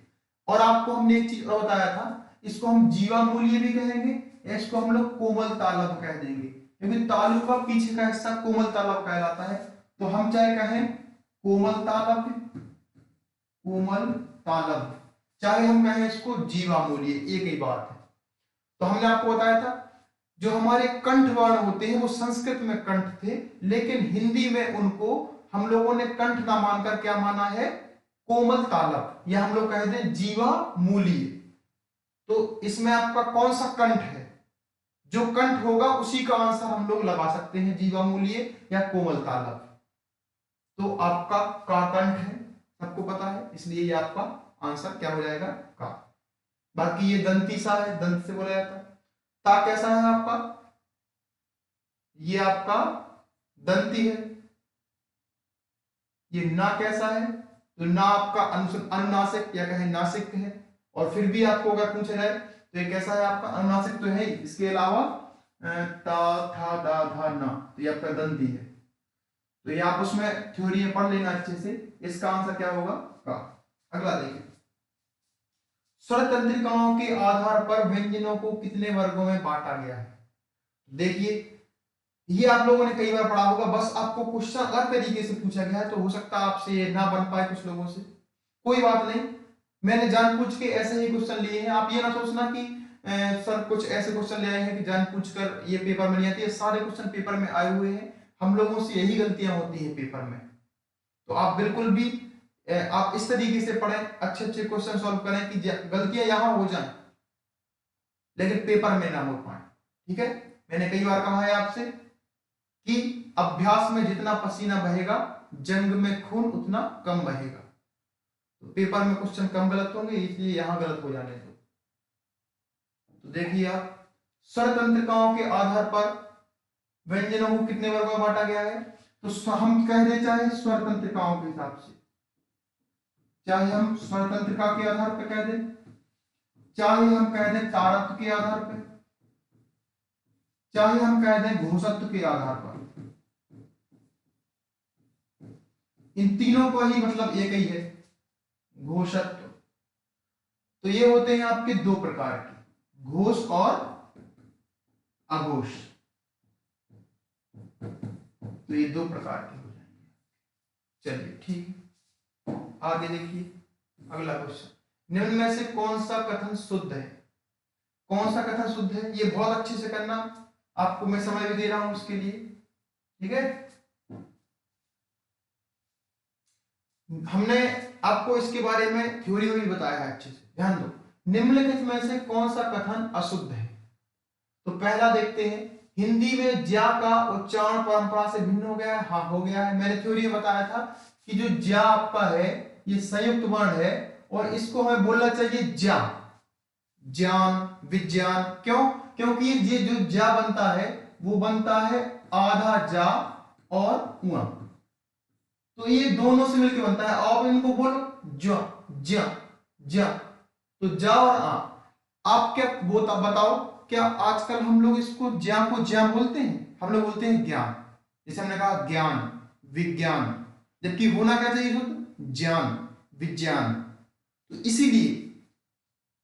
[SPEAKER 1] और आपको हमने एक चीज और बताया था, इसको हम जीवामूलीय भी कहेंगे, इसको हम लोग कोमल तालव कह देंगे, क्योंकि तालु का पीछे का हिस्सा कोमल तालव कहलाता है। तो हम चाहे कहें कोमल तालव, कोमल तालव, चाहे हम कहें इसको जीवामूलीय, एक ही बात है। तो हमने आपको बताया था जो हमारे कंठ वर्ण होते हैं वो संस्कृत में कंठ थे, लेकिन हिंदी में उनको हम लोगों ने कंठ ना मानकर क्या माना है? कोमल तालव, या हम लोग कहते हैं जीवामूलीय। तो इसमें आपका कौन सा कंठ है? जो कंठ होगा उसी का आंसर हम लोग लगा सकते हैं, जीवामूलीय या कोमल तालव। तो आपका का कंठ है, सबको पता है, इसलिए ये आपका आंसर क्या हो जाएगा? का। बाकी ये दंती सा है, दंत से बोला जाता है। ता कैसा है आपका? ये आपका दंती है। ये ना कैसा है? तो ना आपका अनुनासिक या कहें नासिक है। और फिर भी आपको अगर पूछा जाए तो ये कैसा है आपका? अनुनासिक तो है ही, इसके अलावा ता था दा धा ना, तो ये आपका दंती है। तो ये आप उसमें थ्योरी में पढ़ लेना अच्छे से, इसका आंसर क्या होगा? का। अगला देखिए, स्वर तंत्रिकाओं के आधार पर व्यंजनों को कितने वर्गों में बांटा गया है? देखिए ये आप लोगों ने कई बार पढ़ा होगा, बस आपको क्वेश्चन अलग तरीके से पूछा गया है, तो हो सकता है आपसे ये ना बन पाए कुछ लोगों से, कोई बात नहीं, मैंने जानबूझ के ऐसे ही क्वेश्चन लिए हैं। आप ये ना सोचना कि सर कुछ ऐसे क्वेश्चन ले आए हैं कि जानबूझकर ये पेपर में नहीं आती है, सारे क्वेश्चन पेपर में आए हुए हैं, हम लोगों से यही गलतियां होती है पेपर में। तो आप बिल्कुल भी आप इस तरीके से पढ़ें, अच्छे अच्छे क्वेश्चन सॉल्व करें कि गलतियां यहां हो जाएं लेकिन पेपर में ना हो पाए। ठीक है, मैंने कई बार कहा है आपसे कि अभ्यास में जितना पसीना बहेगा जंग में खून उतना कम बहेगा। तो पेपर में क्वेश्चन कम गलत होंगे, इसलिए यहां गलत हो जाने दो। तो देखिए आप, स्वर तंत्रिकाओं के आधार पर व्यंजनों को कितने वर्गों में बांटा गया है? तो हम कह दें चाहे स्वर तंत्रिकाओं के हिसाब से, चाहे हम स्वर तंत्रिका के आधार पर कह दें, चाहे हम कह दें तारत्व के आधार पर, चाहे हम कह दें घोषत्व के आधार पर, इन तीनों को ही मतलब एक ही है, घोषत्व। तो ये होते हैं आपके दो प्रकार के, घोष और अघोष। तो ये दो प्रकार के हो जाएंगे। चलिए ठीक है, आगे देखिए अगला क्वेश्चन, निम्न में से कौन सा कथन शुद्ध है? कौन सा कथन शुद्ध है, ये बहुत अच्छे से करना, आपको मैं समय भी दे रहा हूं उसके लिए, ठीक है। हमने आपको इसके बारे में थ्योरी में भी बताया है, अच्छे से ध्यान दो। निम्नलिखित में से कौन सा कथन अशुद्ध है? तो पहला देखते हैं, हिंदी में ज्या का उच्चारण परंपरा से भिन्न हो गया है। हाँ हो गया है, मैंने थ्योरी में बताया था कि जो ज्या आपका है ये संयुक्त वर्ण है और इसको हमें बोलना चाहिए ज्या, ज्ञान, विज्ञान। क्यों? क्योंकि ये जो ज्या बनता है वो बनता है आधा जा और उआ, तो ये दोनों से मिलकर बनता है। आप इनको बोलो ज्या ज्या ज्या, तो जा और आ। आप क्या बताओ, क्या आजकल हम लोग इसको ज्या को ज्या बोलते हैं? हम लोग बोलते हैं ज्ञान, जैसे हमने कहा ज्ञान, विज्ञान, जबकि होना क्या चाहिए शुद्ध? ज्ञान, विज्ञान। तो इसीलिए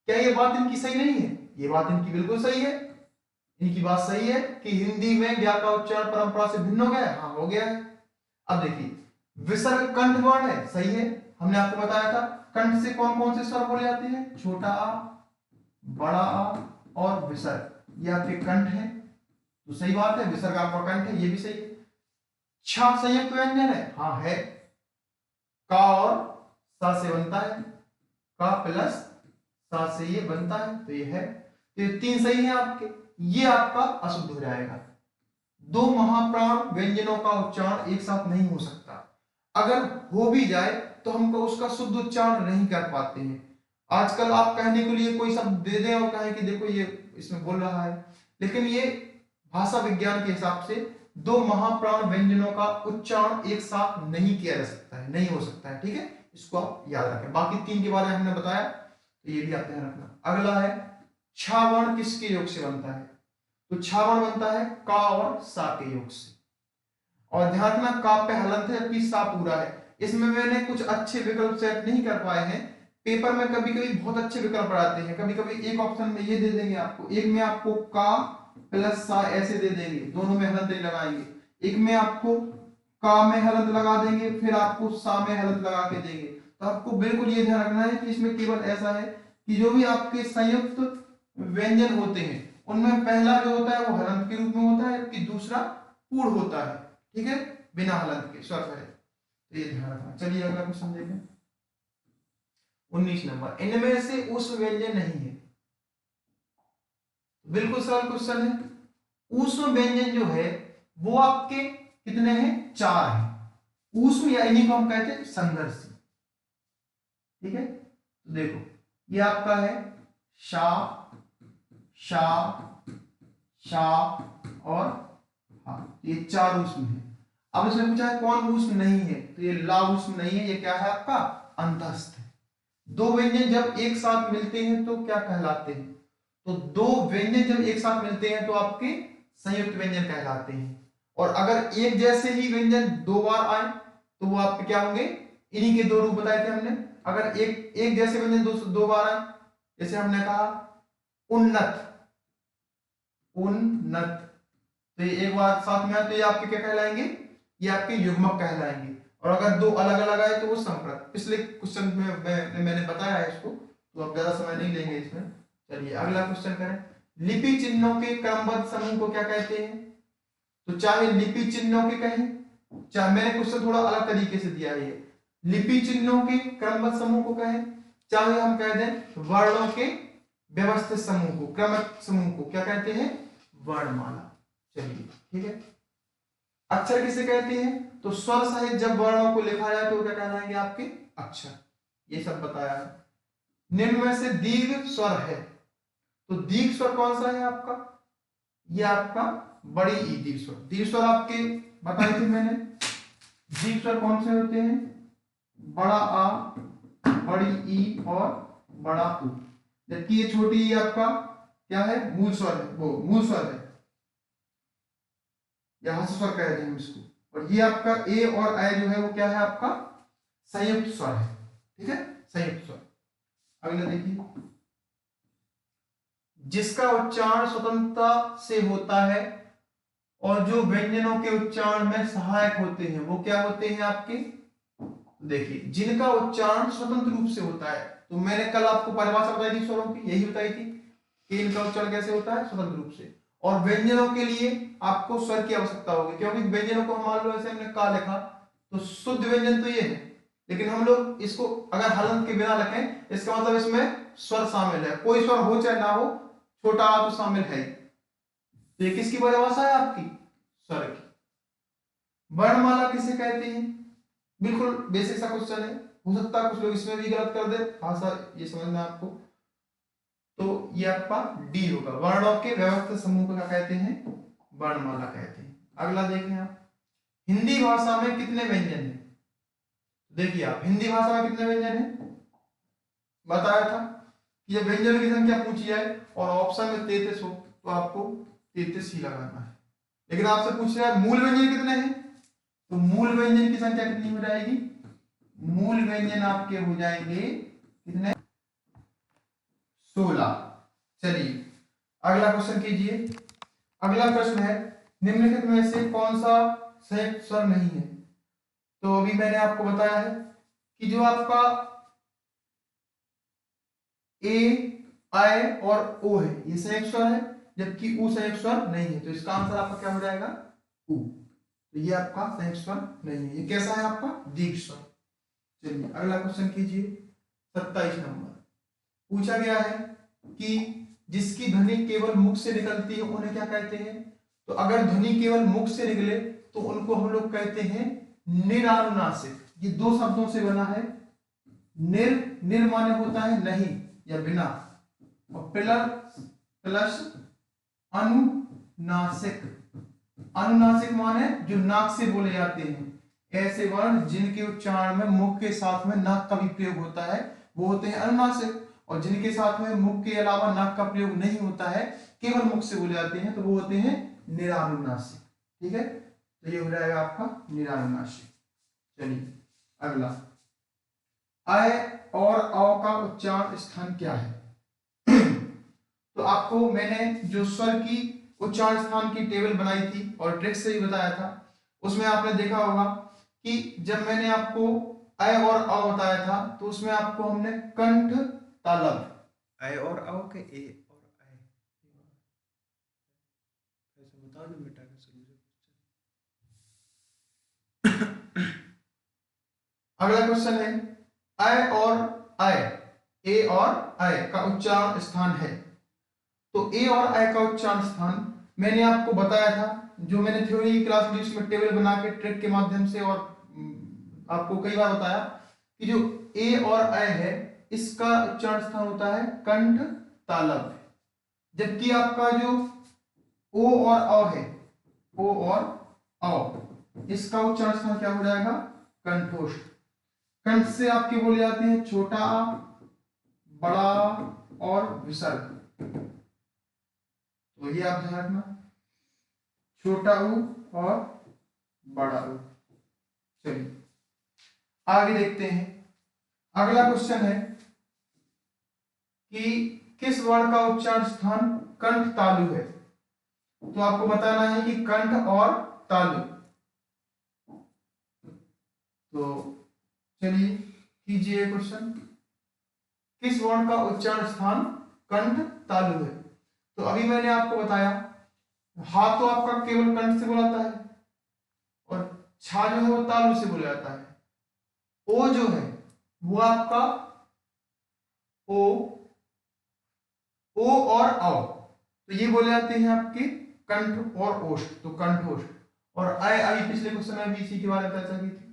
[SPEAKER 1] क्या ये बात इनकी सही नहीं है? ये बात इनकी बिल्कुल सही है। इनकी बात सही है कि हिंदी में ज्ञा का उच्चारण परंपरा से भिन्न हो गया है। हाँ हो गया है। अब देखिए, विसर्ग कंठ वर्ण है, सही है, हमने आपको बताया था। कंठ से कौन कौन से स्वर बोले जाते हैं? छोटा आ, बड़ा आ और विसर्ग, ये आपके कंठ है, तो सही बात है, विसर्ग आपका कंठ है, ये भी सही है। छ संयुक्त व्यंजन है, हाँ है, का और सा से बनता है, का प्लस सा से ये बनता है, तो ये है। तो ये तीन सही है आपके, ये आपका अशुद्ध हो जाएगा। दो महाप्राण व्यंजनों का उच्चारण एक साथ नहीं हो सकता, अगर हो भी जाए तो हमको उसका शुद्ध उच्चारण नहीं कर पाते हैं। आजकल आप कहने के लिए कोई शब्द दे दें और कहें कि देखो ये इसमें बोल रहा है, लेकिन ये भाषा विज्ञान के हिसाब से दो महाप्राण व्यंजनों का उच्चारण एक साथ नहीं किया जा सकता है, नहीं हो सकता है, ठीक है। इसको आप याद रखें। बाकी तीन के बारे में हमने बताया, तो ये भी आप ध्यान रखना। अगला है, छा वर्ण किसके योग से बनता है? तो छा वर्ण बनता है का और सा के योग से। और ध्यान रखना, का पे हलंत है जबकि सा पूरा है। इसमें मैंने कुछ अच्छे विकल्प सेट नहीं कर पाए हैं। पेपर में कभी कभी बहुत अच्छे विकल्प आते हैं, कभी कभी एक ऑप्शन में ये दे देंगे आपको, एक में आपको का प्लस सा ऐसे दे देंगे, दोनों में हलंत नहीं लगाएंगे। एक में आपको का में हलंत लगा देंगे, फिर आपको सा में हलंत लगा के देंगे। तो आपको बिल्कुल ये ध्यान रखना है कि इसमें केवल ऐसा है कि जो भी आपके संयुक्त व्यंजन होते हैं उनमें पहला जो होता है वो हलंत के रूप में होता है, जबकि दूसरा पूर्ण होता है, ठीक है, बिना हलंत के, स्वर सहित। तो ये ध्यान रखना। चलिए अगला क्वेश्चन देखें, 19 नंबर, इनमें से उस व्यंजन नहीं है। बिल्कुल सरल क्वेश्चन है। ऊष्म व्यंजन जो है वो आपके कितने हैं? 4 हैं। ऊष्म या इन्हीं को हम कहते हैं संघर्षी, ठीक है। तो देखो ये आपका है शा, शा, शा और हा, ये 4 ऊष्म है। अब इसमें पूछा है कौन ऊष्म नहीं है, तो ये ला ऊष्म नहीं है, ये क्या है आपका? अंतस्थ है। दो व्यंजन जब एक साथ मिलते हैं तो क्या कहलाते हैं? तो दो व्यंजन जब एक साथ मिलते हैं तो आपके संयुक्त व्यंजन कहलाते हैं। और अगर एक जैसे ही व्यंजन दो बार आए तो वो आपके क्या होंगे? इन्हीं के दो रूप बताए थे हमने। अगर एक जैसे व्यंजन दो बार आए, जैसे हमने कहा उन्नत, उन्नत, तो ये एक बार साथ में आए तो ये आपके क्या कहलाएंगे? ये आपके युग्मक कहलाएंगे। और अगर दो अलग अलग आए तो वो संप्रत। पिछले क्वेश्चन में मैंने बताया है इसको, तो आप ज्यादा समय नहीं लेंगे इसमें। चलिए अगला क्वेश्चन करें, लिपि चिन्हों के क्रमबद्ध समूह को क्या कहते हैं? तो चाहे लिपि चिन्हों के कहें, चाहे मैंने क्वेश्चन थोड़ा अलग तरीके से दिया है, लिपि चिन्हों के क्रमबद्ध समूह को कहें, चाहे हम कह दें वर्णों के व्यवस्थित समूह को, क्रमिक समूह को क्या कहते हैं? वर्णमाला। चलिए ठीक है। अक्षर किसे कहते हैं? तो स्वर सहित जब वर्णों को लिखा जाए तो क्या कहलाएंगे आपके? अक्षर। ये सब बताया है। निम्न में से दीर्घ स्वर है तो दीर्घ स्वर कौन सा है आपका, ये आपका बड़ी ई दीर्घ स्वर। दीर्घ स्वर आपके बताए थे मैंने, दीर्घ स्वर कौन से होते हैं, बड़ा आ, बड़ी ई और बड़ा उ। जबकि ये छोटी ई आपका क्या है, मूल स्वर है, वो मूल स्वर है या हस्त स्वर कहते हैं हम इसको। और ये आपका ए और ऐ जो है वो क्या है आपका संयुक्त स्वर है, ठीक है, संयुक्त स्वर। अगला देखिए, जिसका उच्चारण स्वतंत्रता से होता है और जो व्यंजनों के उच्चारण में सहायक होते हैं वो क्या होते हैं आपके, देखिए जिनका उच्चारण स्वतंत्र रूप से होता है। तो मैंने कल आपको परिभाषा बताई थी स्वरों की, यही बताई थी कि इनका उच्चारण कैसे होता है, स्वतंत्र रूप से। और व्यंजनों के लिए आपको स्वर की आवश्यकता होगी, क्योंकि व्यंजनों को हम मान लो ऐसे हमने का लिखा तो शुद्ध व्यंजन तो ये है, लेकिन हम लोग इसको अगर हलंत के बिना लिखें इसका मतलब इसमें स्वर शामिल है, कोई स्वर हो चाहे ना हो, छोटा आ तो शामिल है। तो ये किसकी परिभाषा है आपकी, स्वर की। वर्णमाला किसे कहते हैं, बिल्कुल बेसिक सा क्वेश्चन है, हो सकता है कुछ लोग इसमें भी गलत कर दे, भाषा ये समझना आपको। तो ये आपका डी होगा, वर्णों के व्यवस्थित समूह को क्या कहते हैं, वर्णमाला कहते हैं। अगला देखें आप, हिंदी भाषा में कितने व्यंजन हैं। देखिए आप हिंदी भाषा में कितने व्यंजन हैं, बताया था कि जब व्यंजन की संख्या पूछी जाए और ऑप्शन में 33 हो तो आपको 33 ही लगाना है। लेकिन आपसे पूछ रहा है मूल व्यंजन कितने हैं, तो मूल व्यंजन की संख्या कितनी हो जाएगी, मूल व्यंजन आपके हो जाएंगे कितने, 16। चलिए अगला क्वेश्चन कीजिए। अगला प्रश्न है, निम्नलिखित में से कौन सा संयुक्त स्वर नहीं है। तो अभी मैंने आपको बताया है कि जो आपका ए, आई और ओ है ये संयुक्त स्वर है, जबकि उ संयुक्त स्वर नहीं है। तो इसका आंसर आपका क्या हो जाएगा, उ। तो ये आपका संयुक्त स्वर नहीं है, ये कैसा है आपका दीर्घ स्वर। चलिए अगला क्वेश्चन कीजिए, 27 नंबर। पूछा गया है कि जिसकी ध्वनि केवल मुख से निकलती है उन्हें क्या कहते हैं। तो अगर ध्वनि केवल मुख से निकले तो उनको हम लोग कहते हैं निरानुनासिक। ये दो शब्दों से बना है, निर माने होता है नहीं या बिना, और प्लस अनुनासिक। अनुनासिक माने जो नाक से बोले जाते हैं, ऐसे वर्ण जिनके उच्चारण में मुख के साथ में नाक का भी प्रयोग होता है वो होते हैं अनुनासिक, और जिनके साथ में मुख के अलावा नाक का प्रयोग नहीं होता है, केवल मुख से बोले जाते हैं, तो वो होते हैं निरानुनासिक। ठीक है, तो ये हो जाएगा आपका निरानुनासिक। चलिए अगला, अ और औ का उच्चारण स्थान क्या है। तो आपको मैंने जो स्वर की उच्चारण स्थान की टेबल बनाई थी और ट्रिक से भी बताया था, उसमें आपने देखा होगा कि जब मैंने आपको अ और अ बताया था तो उसमें आपको हमने कंठ तालब, अ और अ के ए और ऐसे बता दो बेटा कैसे मुझे। अगला क्वेश्चन है, अ और अ, ए और अ का उच्चारण स्थान है। तो ए और अ का उच्चारण स्थान मैंने आपको बताया था, जो मैंने थ्योरी की क्लास ली उसमें टेबल बना के ट्रिक के माध्यम से, और आपको कई बार बताया कि जो ए और अ है इसका उच्चारण स्थान होता है कंठ तालब, जबकि आपका जो ओ और अ है, ओ और अ, इसका उच्चारण स्थान क्या हो जाएगा, कंठोष्ठ। कंठ से आपके बोले जाते हैं छोटा आ, बड़ा और विसर्ग। तो ये आप ध्यान रखना, छोटा ऊ और बड़ा ऊ। चलिए आगे देखते हैं। अगला क्वेश्चन है कि किस वर्ण का उच्चारण स्थान कंठ तालु है। तो आपको बताना है कि कंठ और तालु। तो चलिए कीजिए क्वेश्चन, किस वर्ण का उच्चारण स्थान कंठ तालु है। तो अभी मैंने आपको बताया, हा तो आपका केवल कंठ से बोलाता है, और छा जो है वो तालु से बोला जाता है। ओ जो है वो आपका ओ और औ, तो ये बोले जाते हैं आपके कंठ और ओष्ठ, तो कंठोष्ठ। और अभी पिछले क्वेश्चन में भी इसी के बारे में चर्चा की थी,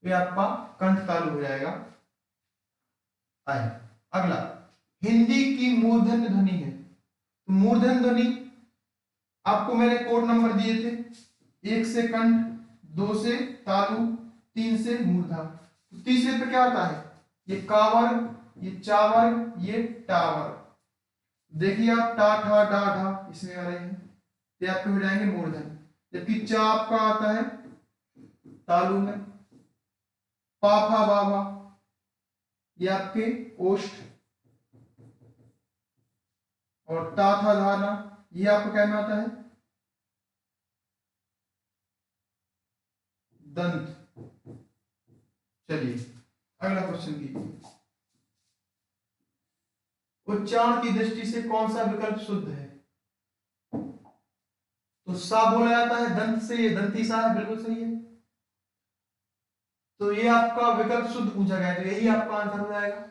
[SPEAKER 1] तो ये आपका कंठ तालु हो जाएगा अय। अगला, हिंदी की मूर्धन्य ध्वनि है। तो मूर्धन ध्वनि आपको मैंने कोड नंबर दिए थे, 1 से कंठ, 2 से तालु, 3 से मूर्धा। तो तीसरे पे क्या आता है, ये कावर, ये चावर, ये टावर। देखिए आप टा ठा डा ढा इसमें आ रहे हैं, तो आपके हो जाएंगे मूर्धन। जबकि चा आपका आता है तालु में, पा फा बा भा ये आपके ओष्ठ, और ता था धाना ये आपको क्या में आता है दंत। चलिए अगला क्वेश्चन कीजिए। उच्चारण की दृष्टि से कौन सा विकल्प शुद्ध है? तो सा बोला जाता है दंत से, ये दंती सा है, बिल्कुल सही है। तो ये आपका विकल्प शुद्ध पूछा गया है, तो यही आपका आंसर हो जाएगा।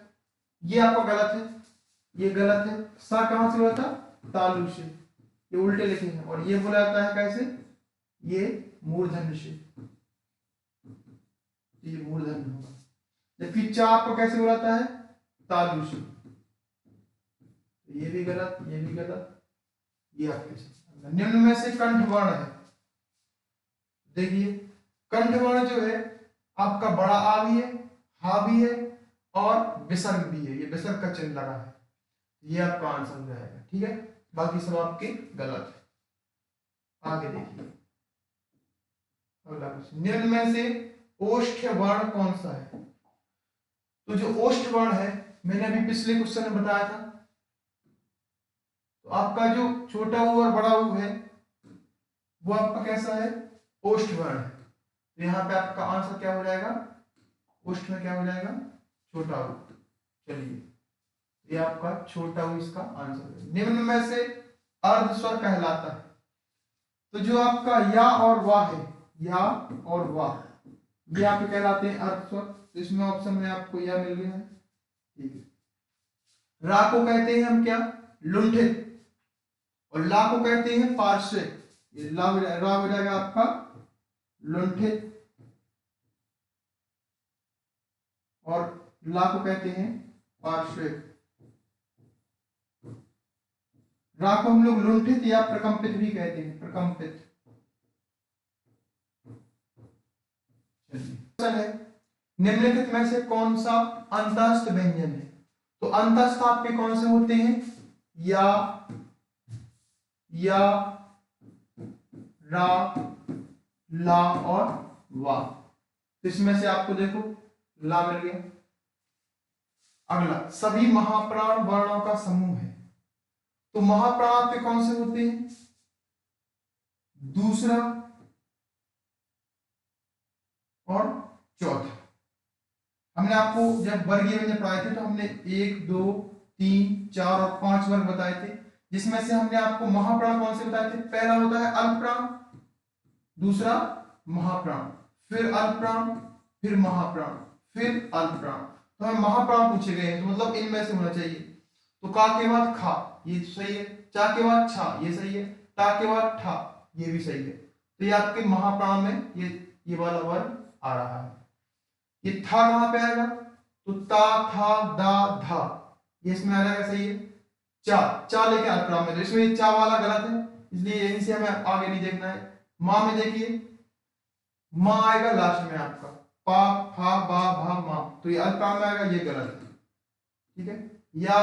[SPEAKER 1] ये आपका गलत है, ये गलत है। सा कहां से हुआ था, तालु से, ये उल्टे लिखे हैं। और ये बोला जाता है कैसे, ये मूर्धन्य से, ये मूर्धन्य होगा। जबकि चा आपको कैसे बोलाता है, तालु से। ये भी गलत, ये भी गलत, ये आपके साथ। निम्न में से कंठ वर्ण है, देखिए कंठ वर्ण जो है आपका बड़ा आ भी है, हा भी है, और विसर्ग भी है, ये विसर्ग का चिन्ह लगा है, ये आपका आंसर हो जाएगा। ठीक है, बाकी सब आपके गलत है। आगे देखिए अगला क्वेश्चन, निम्न में से ओष्ठ वर्ण कौन सा है? तो जो ओष्ठ वर्ण है, मैंने अभी पिछले क्वेश्चन में बताया था, तो आपका जो छोटा ऊ और बड़ा ऊ है वो आपका कैसा है, ओष्ठ वर्ण है। तो यहाँ पे आपका आंसर क्या हो जाएगा, ओष्ठ में क्या हो जाएगा, छोटा ऊ। चलिए ये आपका छोटा ऊ इसका आंसर है। निम्न में से अर्ध स्वर कहलाता है, तो जो आपका या और वाह है, या और वाह, ये आपके कहलाते हैं अर्ध स्वर। तो इसमें ऑप्शन में आपको या मिल गया है। ठीक है, रा को कहते हैं हम क्या, लुंठित, और ला को कहते हैं पार्श्विक। ये रा हो जाएगा आपका लुंठित, और ला को कहते हैं पार्श्विक। रा को हम लोग लुंठित या प्रकंपित भी कहते हैं, प्रकंपित। है निम्नलिखित में से कौन सा अंतस्थ व्यंजन है? तो अंतस्थ आपके कौन से होते हैं, या रा, ला और वा। तो इसमें से आपको देखो ला मिल गया। अगला, सभी महाप्राण वर्णों का समूह है, तो महाप्राण आपके कौन से होते हैं, दूसरा और चौथा। हमने आपको जब वर्गीय व्यंजन पढ़ाए थे तो हमने 1, 2, 3, 4 और 5 वर्ग बताए थे, जिसमें से हमने आपको महाप्राण कौन से बताए थे, पहला होता है अल्पप्राण, दूसरा महाप्राण, फिर अल्पप्राण, फिर महाप्राण, फिर अल्पप्राण। तो हमें महाप्राण पूछे गए हैं, तो मतलब इनमें से होना चाहिए। तो का के बाद खा, ये सही है, चा के बाद छा, ये सही है, टा के बाद ठा, ये भी सही है। तो ये आपके महाप्राण में ये वाला वर्ग आ रहा है। ये था कहां पे आएगा, तो ता था दा धा, ये इसमें आ जाएगा, सही है। चा लेके अल्पप्राण में, तो इसमें ये चा वाला गलत है, इसलिए यहीं से हमें आगे नहीं देखना है। मां में देखिए, मां आएगा लास्ट में आपका, पा फा बा भा मा, तो ये अल्पप्राण में आएगा, ये गलत है। ठीक है, या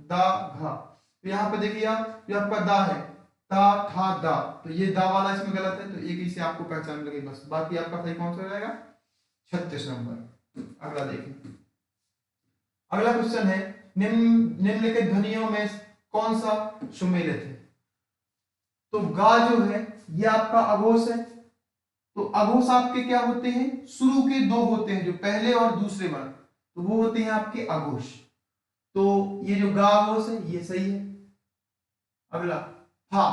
[SPEAKER 1] दा घा, तो यहां पे देखिए आप, ये आपका दा है, ता था दा, तो ये दा वाला इसमें गलत है, तो एक ही से आपको पहचान लगे बस, बाकी आपका सही कौन सा हो जाएगा, 36 नंबर। अगला देखें, अगला क्वेश्चन है, निम्नलिखित ध्वनियों में कौन सा सुमेलित है? तो गा जो है ये आपका अघोष है, तो अघोष आपके क्या होते हैं, शुरू के दो होते हैं, जो पहले और दूसरे वर्ण, तो वो होते हैं आपके अघोष। तो ये जो गा अघोष है ये सही है। अगला फा,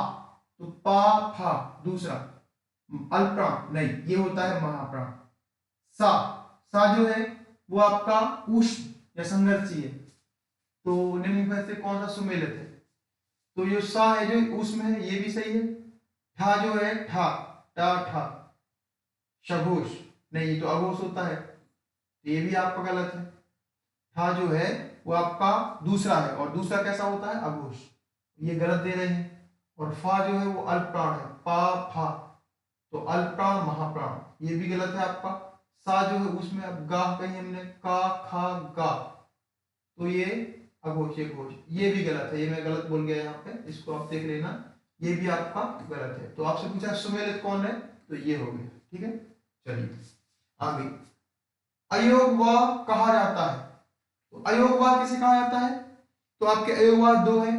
[SPEAKER 1] तो पा फा दूसरा, अल्पप्राण नहीं, ये होता है महाप्राण। सा जो है वो आपका उष्ण या संघर्षी है, तो निम्न में से कौन सा सुमेलित है? तो ये सा है जो उष्ण है, ये भी सही है। ठा जो है ठा, टा ठा, शघोष नहीं, ये तो अघोष होता है, तो ये भी आपका गलत है। ठा जो है वो आपका दूसरा है, और दूसरा कैसा होता है, अघोष। ये गलत दे रहे हैं। और फा जो है वो अल्प प्राण है, पा फा, तो अल्प प्राण महाप्राण, ये भी गलत है आपका। सा जो है उसमें अब गा कहीं हमने, का खा गा, तो ये अघोष, ये घोष, ये भी गलत है, ये मैं गलत बोल गया यहाँ पे, इसको आप देख लेना, ये भी आपका गलत है। तो आपसे पूछा सुमेलित कौन है, तो ये हो गया। ठीक है, चलिए आगे। अयोगवाह कहा जाता है, तो अयोगवाह किसे कहा जाता है, तो आपके अयोगवाह दो है,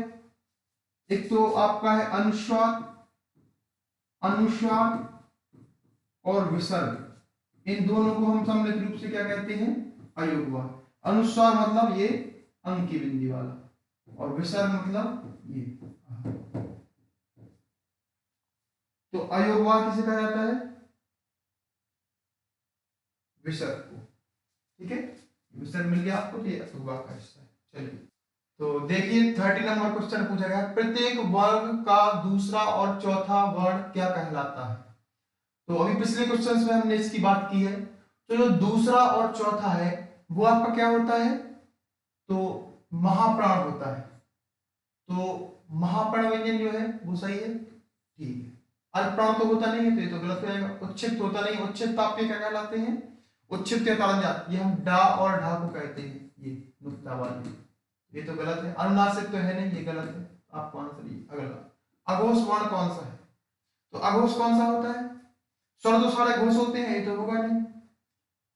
[SPEAKER 1] एक तो आपका है अनुस्वार, अनुस्वार और विसर्ग, इन दोनों को हम सम्मिलित रूप से क्या कहते हैं, अयोगवाह। अनुस्वार मतलब ये अंक की बिंदी वाला, और विसर्ग मतलब ये। तो अयोगवाह किसे कहा जाता है, विसर्ग को। ठीक है, विसर्ग मिल गया आपको, तो ये अयोगवाह का हिस्सा है। चलिए तो देखिए 30 नंबर क्वेश्चन पूछा गया, प्रत्येक वर्ग का दूसरा और चौथा वर्ण क्या कहलाता है। तो अभी पिछले क्वेश्चंस में हमने इसकी बात की है। तो जो दूसरा और चौथा है वो आपका क्या होता है, तो महाप्राण होता है। तो महाप्राण व्यंजन जो है वो सही है, ठीक है। अल्पप्राण तो होता नहीं है, तो ये तो गलत हो जाएगा। उच्छिष्ट होता नहीं, उच्छिष्ट आप क्या कहलाते हैं, उच्छिष्ट या ताड़नजात, ये हम डा और ढा को कहते हैं, ये नुक्ता वाले, ये तो गलत है। अनुनासिक तो है नहीं, ये गलत है, आपको आंसर ये अगला। अघोष वर्ण कौन सा है, तो अघोष कौन सा होता है, स्वर तो सारे घोष होते हैं, ये तो होगा नहीं।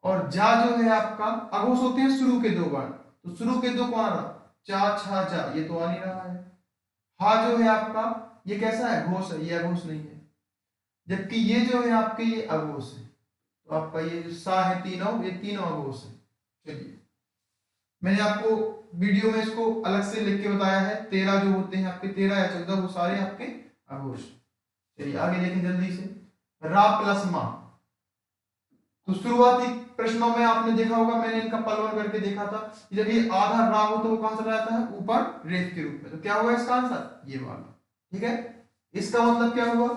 [SPEAKER 1] और जा जो है आपका अघोष होते हैं शुरू के दो वर्ण, तो शुरू के दो कौन रहा, चा छा जा, ये तो आ नहीं रहा है। हा जो है आपका ये कैसा है, घोष है, ये अघोष नहीं है। जबकि ये जो है आपके ये अघोष है, तो आपका ये जो सा है तीनों, ये तीनों अघोष है। चलिए मैंने आपको वीडियो में इसको अलग से लिख के बताया है, 13 जो होते हैं आपके, 13 या 14 वो सारे आपके अघोष। चलिए आगे देखें जल्दी से, रा प्लस मा। तो शुरुआती प्रश्नों में आपने देखा होगा, मैंने इनका पलवन करके देखा था, जब ये आधा रा हो तो वो कौन सा रहता है, ऊपर रेत के रूप में, तो क्या होगा इसका आंसर, ये वाला। ठीक है, इसका मतलब क्या हुआ,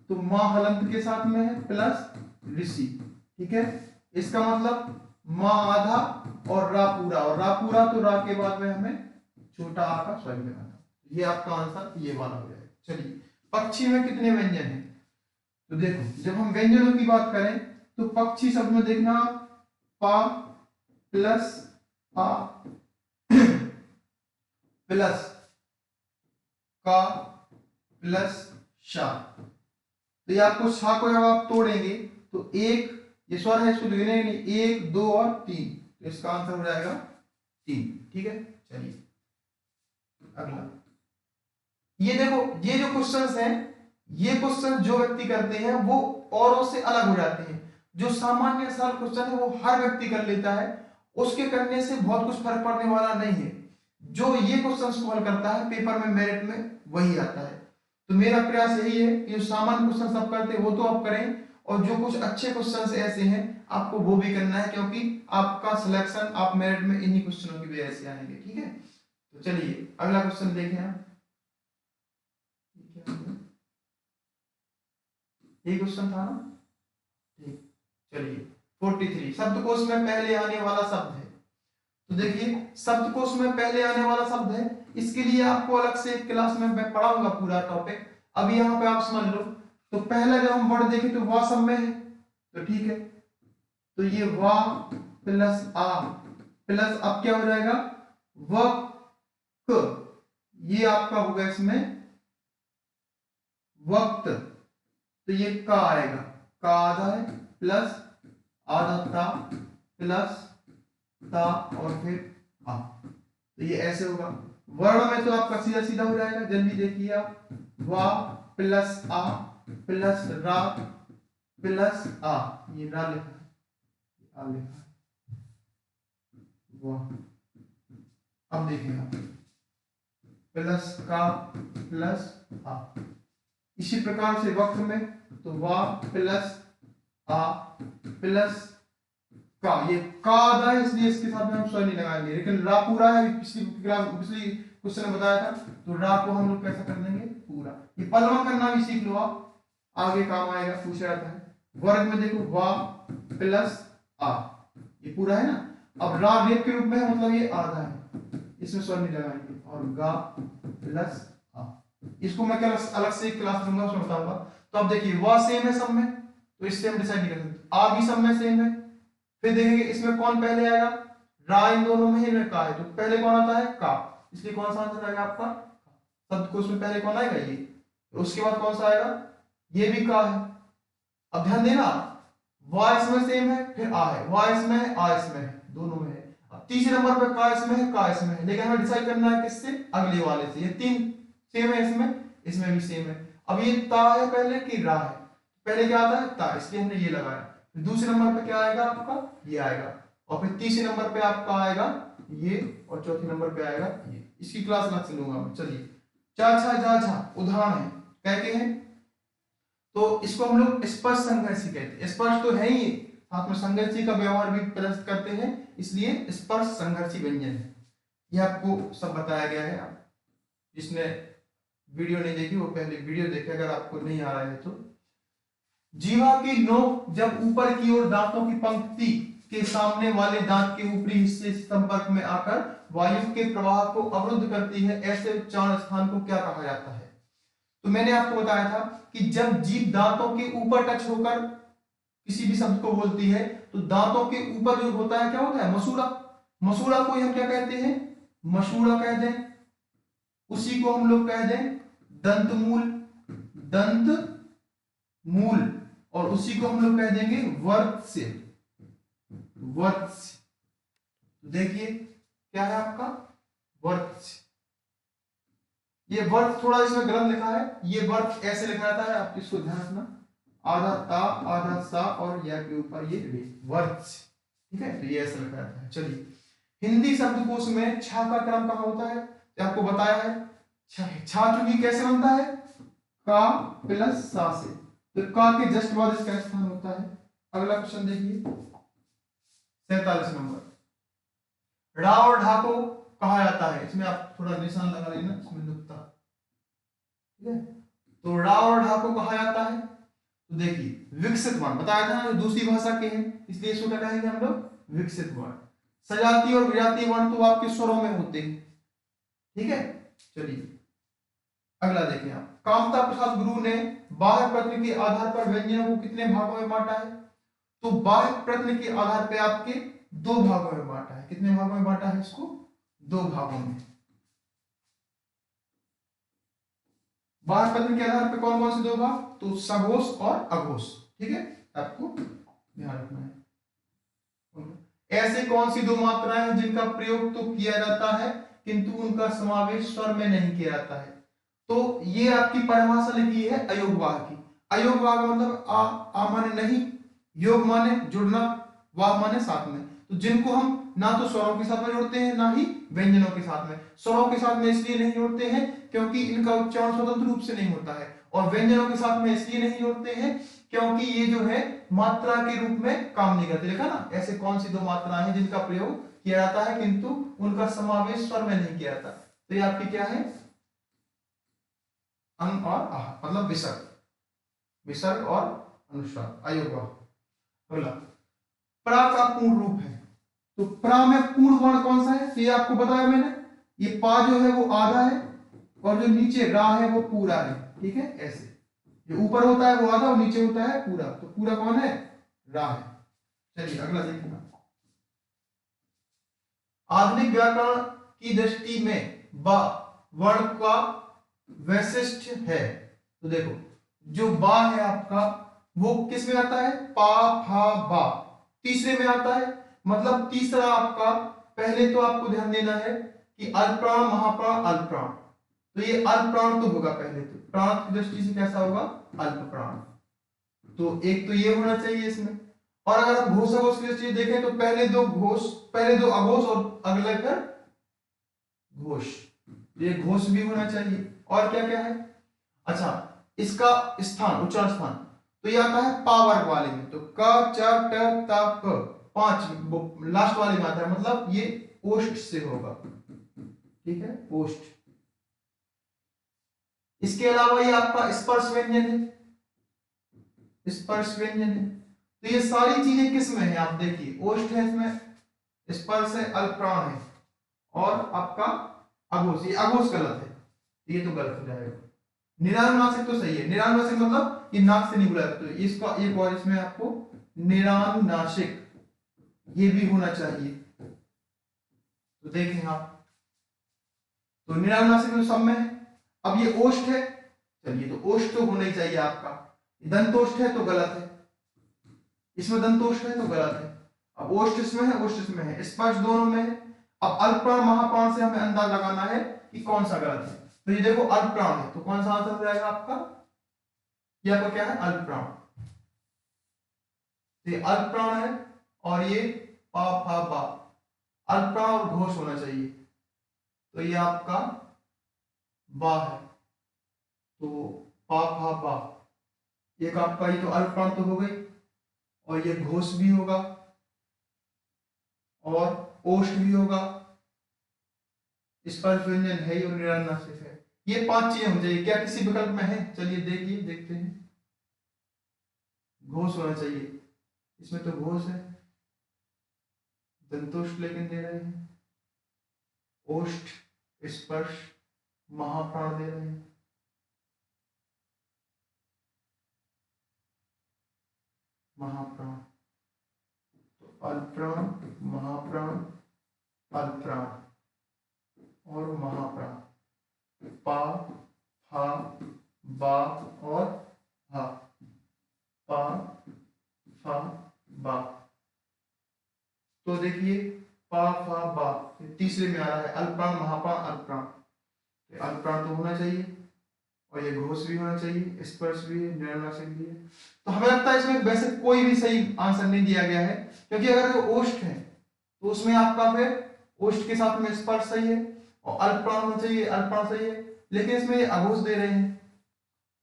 [SPEAKER 1] तो मां हलंत के साथ में है प्लस ऋषि। ठीक है, इसका मतलब मां आधा और रा पूरा, और रा पूरा तो रा के बाद में हमें छोटा आ का स्वयं लेना था, ये आपका आंसर ये वाला हो जाएगा। चलिए पक्षी में कितने व्यंजन हैं, तो देखो जब हम व्यंजनों की बात करें तो पक्षी शब्द में देखना पा प्लस आ प्लस का प्लस शा, तो ये आपको शा को जब आप तोड़ेंगे तो एक, ये स्वर है इसको लिखने नहीं, 1 2 और 3, तो इसका आंसर हो जाएगा 3। ठीक है, चलिए अगला। ये देखो ये जो क्वेश्चंस हैं, ये क्वेश्चन जो व्यक्ति करते हैं वो औरों से अलग हो जाते हैं। जो सामान्य सरल क्वेश्चन है वो हर व्यक्ति कर लेता है, उसके करने से बहुत कुछ फर्क पड़ने वाला नहीं है। जो ये क्वेश्चन सॉल्व करता है पेपर में मेरिट में वही आता है। तो मेरा प्रयास यही है कि जो सामान्य क्वेश्चन सब करते हैं वो तो आप करें, और जो कुछ अच्छे क्वेश्चंस ऐसे हैं आपको वो भी करना है, क्योंकि आपका सिलेक्शन आप मेरिट में इन्हीं क्वेश्चनों की वजह से आएंगे। ठीक है, तो चलिए अगला क्वेश्चन देखें आप। ये क्वेश्चन था ना, ठीक। चलिए 43 शब्दकोश में पहले आने वाला शब्द है। तो देखिए शब्दकोश में पहले आने वाला शब्द है, इसके लिए आपको अलग से एक क्लास में मैं पढ़ाऊंगा पूरा टॉपिक, अभी यहाँ पे आप समझ लो। तो पहला जब हम वर्ड देखें तो वा सब में है, तो ठीक है, तो ये वा प्लस आ प्लस अब क्या हो जाएगा वक्त, ये आपका होगा इसमें वक्त, तो ये का आएगा, का आधा है प्लस आधा ता प्लस ता और फिर आ, तो ये ऐसे होगा। वर्ण में तो आपका सीधा सीधा हो जाएगा, जल्दी देखिए आप, वा प्लस आ प्लस रा प्लस आ, ये रा लिखा है, आ लिखा है, वाह। अब देखिए आप प्लस का प्लस आ, इसी प्रकार से वक्त में तो वा प्लस आ प्लस का, ये का आधा है इसलिए इसके साथ में हम स्वर नहीं लगाएंगे, लेकिन रा पूरा है, पिछली क्वेश्चन में बताया था, तो रा को हम लोग कैसा कर देंगे पूरा। ये पलवा करना भी सीख लो आप, आगे काम आएगा, पूछ जाता है। वर्ग में देखो वा प्लस आ, ये पूरा है ना, अब रा रेप के रूप में है, मतलब ये आधा है, इसमें स्वर नहीं लगाएंगे, और गा प्लस आ। इसको मैं क्या अलग से एक क्लास लूंगा, उसमें बताऊंगा। तो अब देखिए व सेम है सब में, तो इससे हम डिसाइड नहीं कर सकते। आ भी सब में सेम है। फिर देखेंगे इसमें कौन पहले आएगा, रा इन दोनों में ही में का है, तो पहले कौन आता है का, इसलिए कौन सा आंसर आएगा आपका, शब्द को उसमें पहले कौन आएगा ये, उसके बाद कौन सा आएगा, ये भी का है। अब ध्यान देना वा इसमें सेम है, फिर आ है, वा इसमें है, आ इसमें है, दोनों में है। अब तीसरे नंबर पे का इसमें है, का इसमें है, लेकिन हमें डिसाइड करना है किससे, अगले वाले से। ये तीन सेम है, इसमें भी सेम है। अब ये ता है पहले कि रा है, पहले क्या आता है ता, इसलिए हमने ये लगाया। फिर दूसरे नंबर पे क्या आएगा आपका, ये आएगा, और फिर तीसरे नंबर पे आपका आएगा ये, और चौथे नंबर पे आएगा ये। इसकी क्लास अलग से लूंगा मैं। चलिए चा छा जा झा उदाहरण है, कहते हैं, तो इसको हम लोग स्पर्श संघर्षी कहते हैं। स्पर्श तो है ही, साथ में संघर्षी का व्यवहार भी प्रदर्शित करते हैं, इसलिए स्पर्श संघर्षी व्यंजन है। यह आपको सब बताया गया है। जिसने वीडियो नहीं देखी वो पहले वीडियो देखे, अगर आपको नहीं आ रहा है तो। जीवा की नोक जब ऊपर की ओर दांतों की पंक्ति के सामने वाले दांत के ऊपरी हिस्से से संपर्क में आकर वायु के प्रवाह को अवरुद्ध करती है, ऐसे उच्चारण स्थान को क्या कहा जाता है। तो मैंने आपको बताया था कि जब जीभ दांतों के ऊपर टच होकर किसी भी शब्द को बोलती है, तो दांतों के ऊपर जो होता है क्या होता है, मसूड़ा। मसूड़ा को हम क्या कहते हैं, मसूड़ा कह दें, उसी को हम लोग कह दें दंतमूल, दंत मूल, और उसी को हम लोग कह देंगे वर्त्स्य, वर्त्स्य। तो देखिए क्या है आपका वर्त्स्य। ये वर्त थोड़ा इसमें गलत लिखा है, ये वर्त ऐसे लिखा जाता है, आप इसको ध्यान रखना, आधा ता आधा सा और या के ऊपर ये रे, वर्त्स्य, ठीक है। तो ये ऐसे लिखा जाता है। चलिए हिंदी शब्दकोश में छा का क्रम कहाँ होता है, तो आपको बताया है छा चूंकि कैसे बनता है, का प्लस सा से, तो का के जस्ट बाद इसका स्थान होता है। अगला क्वेश्चन देखिए 47 नंबर। रा और ढा को कहा जाता है, इसमें आप थोड़ा निशान लगा लेना, इसमें नुक्ता, ठीक है। तो रा और ढा को कहा जाता है, तो देखिए विकसित वर्ण बताया था ना, दूसरी भाषा के हैं, इसलिए इसको क्या कहेंगे हम लोग, विकसित वर्ण। सजाती और विजातीय वर्ण तो आपके स्वरों में होते हैं, ठीक है। चलिए अगला देखें आप। कामता प्रसाद गुरु ने बाह्य प्रश्न के आधार पर व्यंजनों को कितने भागों में बांटा है, तो बाह्य प्रश्न के आधार पर आपके दो भागों में बांटा है। कितने भागों में बांटा है इसको, दो भागों में। बाह्य प्रश्न के आधार पर कौन कौन से दो भाग, तो सघोष और अघोष, ठीक है, आपको ध्यान रखना है। ऐसे कौन सी दो मात्राएं हैं जिनका प्रयोग तो किया जाता है किंतु उनका समावेश स्वर में नहीं किया जाता है, तो ये आपकी परिभाषा लिखी है अयोगवाह की। अयोगवाह का मतलब आ माने नहीं, योग माने जुड़ना, वाह माने साथ में, तो जिनको हम ना तो स्वरों के साथ में जोड़ते हैं ना ही व्यंजनों के साथ में। स्वरों के साथ में इसलिए नहीं जोड़ते हैं क्योंकि इनका उच्चारण स्वतंत्र रूप से नहीं होता है, और व्यंजनों के साथ में इसलिए नहीं जोड़ते हैं क्योंकि ये जो है मात्रा के रूप में काम नहीं करते। देखा ना, ऐसे कौन सी दो मात्राएं हैं जिनका प्रयोग किया जाता है किंतु उनका समावेश स्वर में नहीं किया जाता, तो ये आपकी क्या है, अंग और आह, मतलब विसर्ग, विसर्ग और अनुस्वार, अयोगवाह। अगला प्रा का पूर्ण रूप है, तो प्रा में पूर्ण वर्ण कौन सा है, तो ये आपको बताया मैंने, ये पा जो है वो आधा है और जो नीचे रा है वो पूरा है, ठीक है। ऐसे जो ऊपर होता है वो आधा और नीचे होता है पूरा, तो पूरा कौन है, रा है। चलिए अगला देखना। आधुनिक व्याकरण की दृष्टि में बा वर्ण का वैशिष्ट है, तो देखो जो बा है आपका वो किस में आता है, पा फा बा, तीसरे में आता है, मतलब तीसरा आपका, पहले तो आपको ध्यान देना है कि अल्पप्राण महाप्राण अल्पप्राण, तो ये अल्पप्राण तो होगा पहले, तो प्राण की दृष्टि से कैसा होगा, अल्पप्राण, तो एक तो ये होना चाहिए इसमें। और अगर हम घोष अघोष की दृष्टि से देखें तो पहले दो अघोष और अगले पर घोष, ये घोष भी होना चाहिए। और क्या क्या है, अच्छा इसका स्थान, उच्चारण स्थान, तो ये आता है पा वर्ग वाले में, तो क च ट त क, पांच लास्ट वाली में आता है, मतलब ये ओष्ठ से होगा, ठीक है, ओष्ठ। इसके अलावा ये आपका स्पर्श व्यंजन है, स्पर्श व्यंजन है, तो ये सारी चीजें किस में है, आप देखिए ओष्ठ है, इसमें स्पर्श है, अल्पप्राण है, और आपका अघोष, ये अघोष गलत है, ये तो गलत हो जाएगा, निरानुनासिक तो सही है, निरानुनासिक मतलब ये नाक से नहीं बुलाया, तो इसका एक और इसमें आपको निरानुनासिक ये भी होना चाहिए। तो देखें आप, तो निरानुनासिक तो सब में है। अब ये ओष्ठ है, चलिए तो ओष्ठ तो होना ही चाहिए आपका। दंतोष्ठ है तो गलत है, इसमें दंतोष्ठ है तो गलत है। अब ओष्ठ इसमें है, ओष्ठ इसमें है, स्पर्श दोनों में है। अब अल्पप्राण महाप्राण से हमें अंदाज लगाना है कि कौन सा गलत है। तो ये देखो अल्पप्राण है, तो कौन सा आंसर हो जाएगा आपका, ये आपका क्या है, अल्पप्राण। तो ये अल्पप्राण है और ये पा फा बा, अल्पप्राण और घोष होना चाहिए, तो ये आपका बा है। तो पा फा बा, एक आपका ये तो अल्पप्राण तो हो गई, और ये घोष भी होगा और ओष्ठ भी होगा, स्पर्श व्यंजन है ही और निरानुनासिक है। ये 5 चीजें हो जाएगी। क्या किसी विकल्प में है, चलिए देखिए, देखते हैं। घोष होना चाहिए, इसमें तो घोष है, दंतोष्ठ लेकिन दे रहे हैं, ओष्ठ स्पर्श महाप्राण दे रहे हैं। महाप्राण, तो अल्पप्राण, महाप्राण, अल्पप्राण और महाप्राण, पा फा बा और हा, पा फा बा। तो देखिए पा फा बा तीसरे में आ रहा है, अल्पप्राण महाप्राण अल्पप्राण। अल्पप्राण तो होना चाहिए और ये घोष भी होना चाहिए, स्पर्श भी है, निरानुनासिक भी है। तो हमें लगता है इसमें वैसे कोई भी सही आंसर नहीं दिया गया है, क्योंकि अगर वो ओष्ठ है तो उसमें आपका फिर ओष्ठ के साथ में स्पर्श सही है और अल्पप्राण होना चाहिए, अल्पप्राण सही है, लेकिन इसमें ये अघोष दे रहे हैं,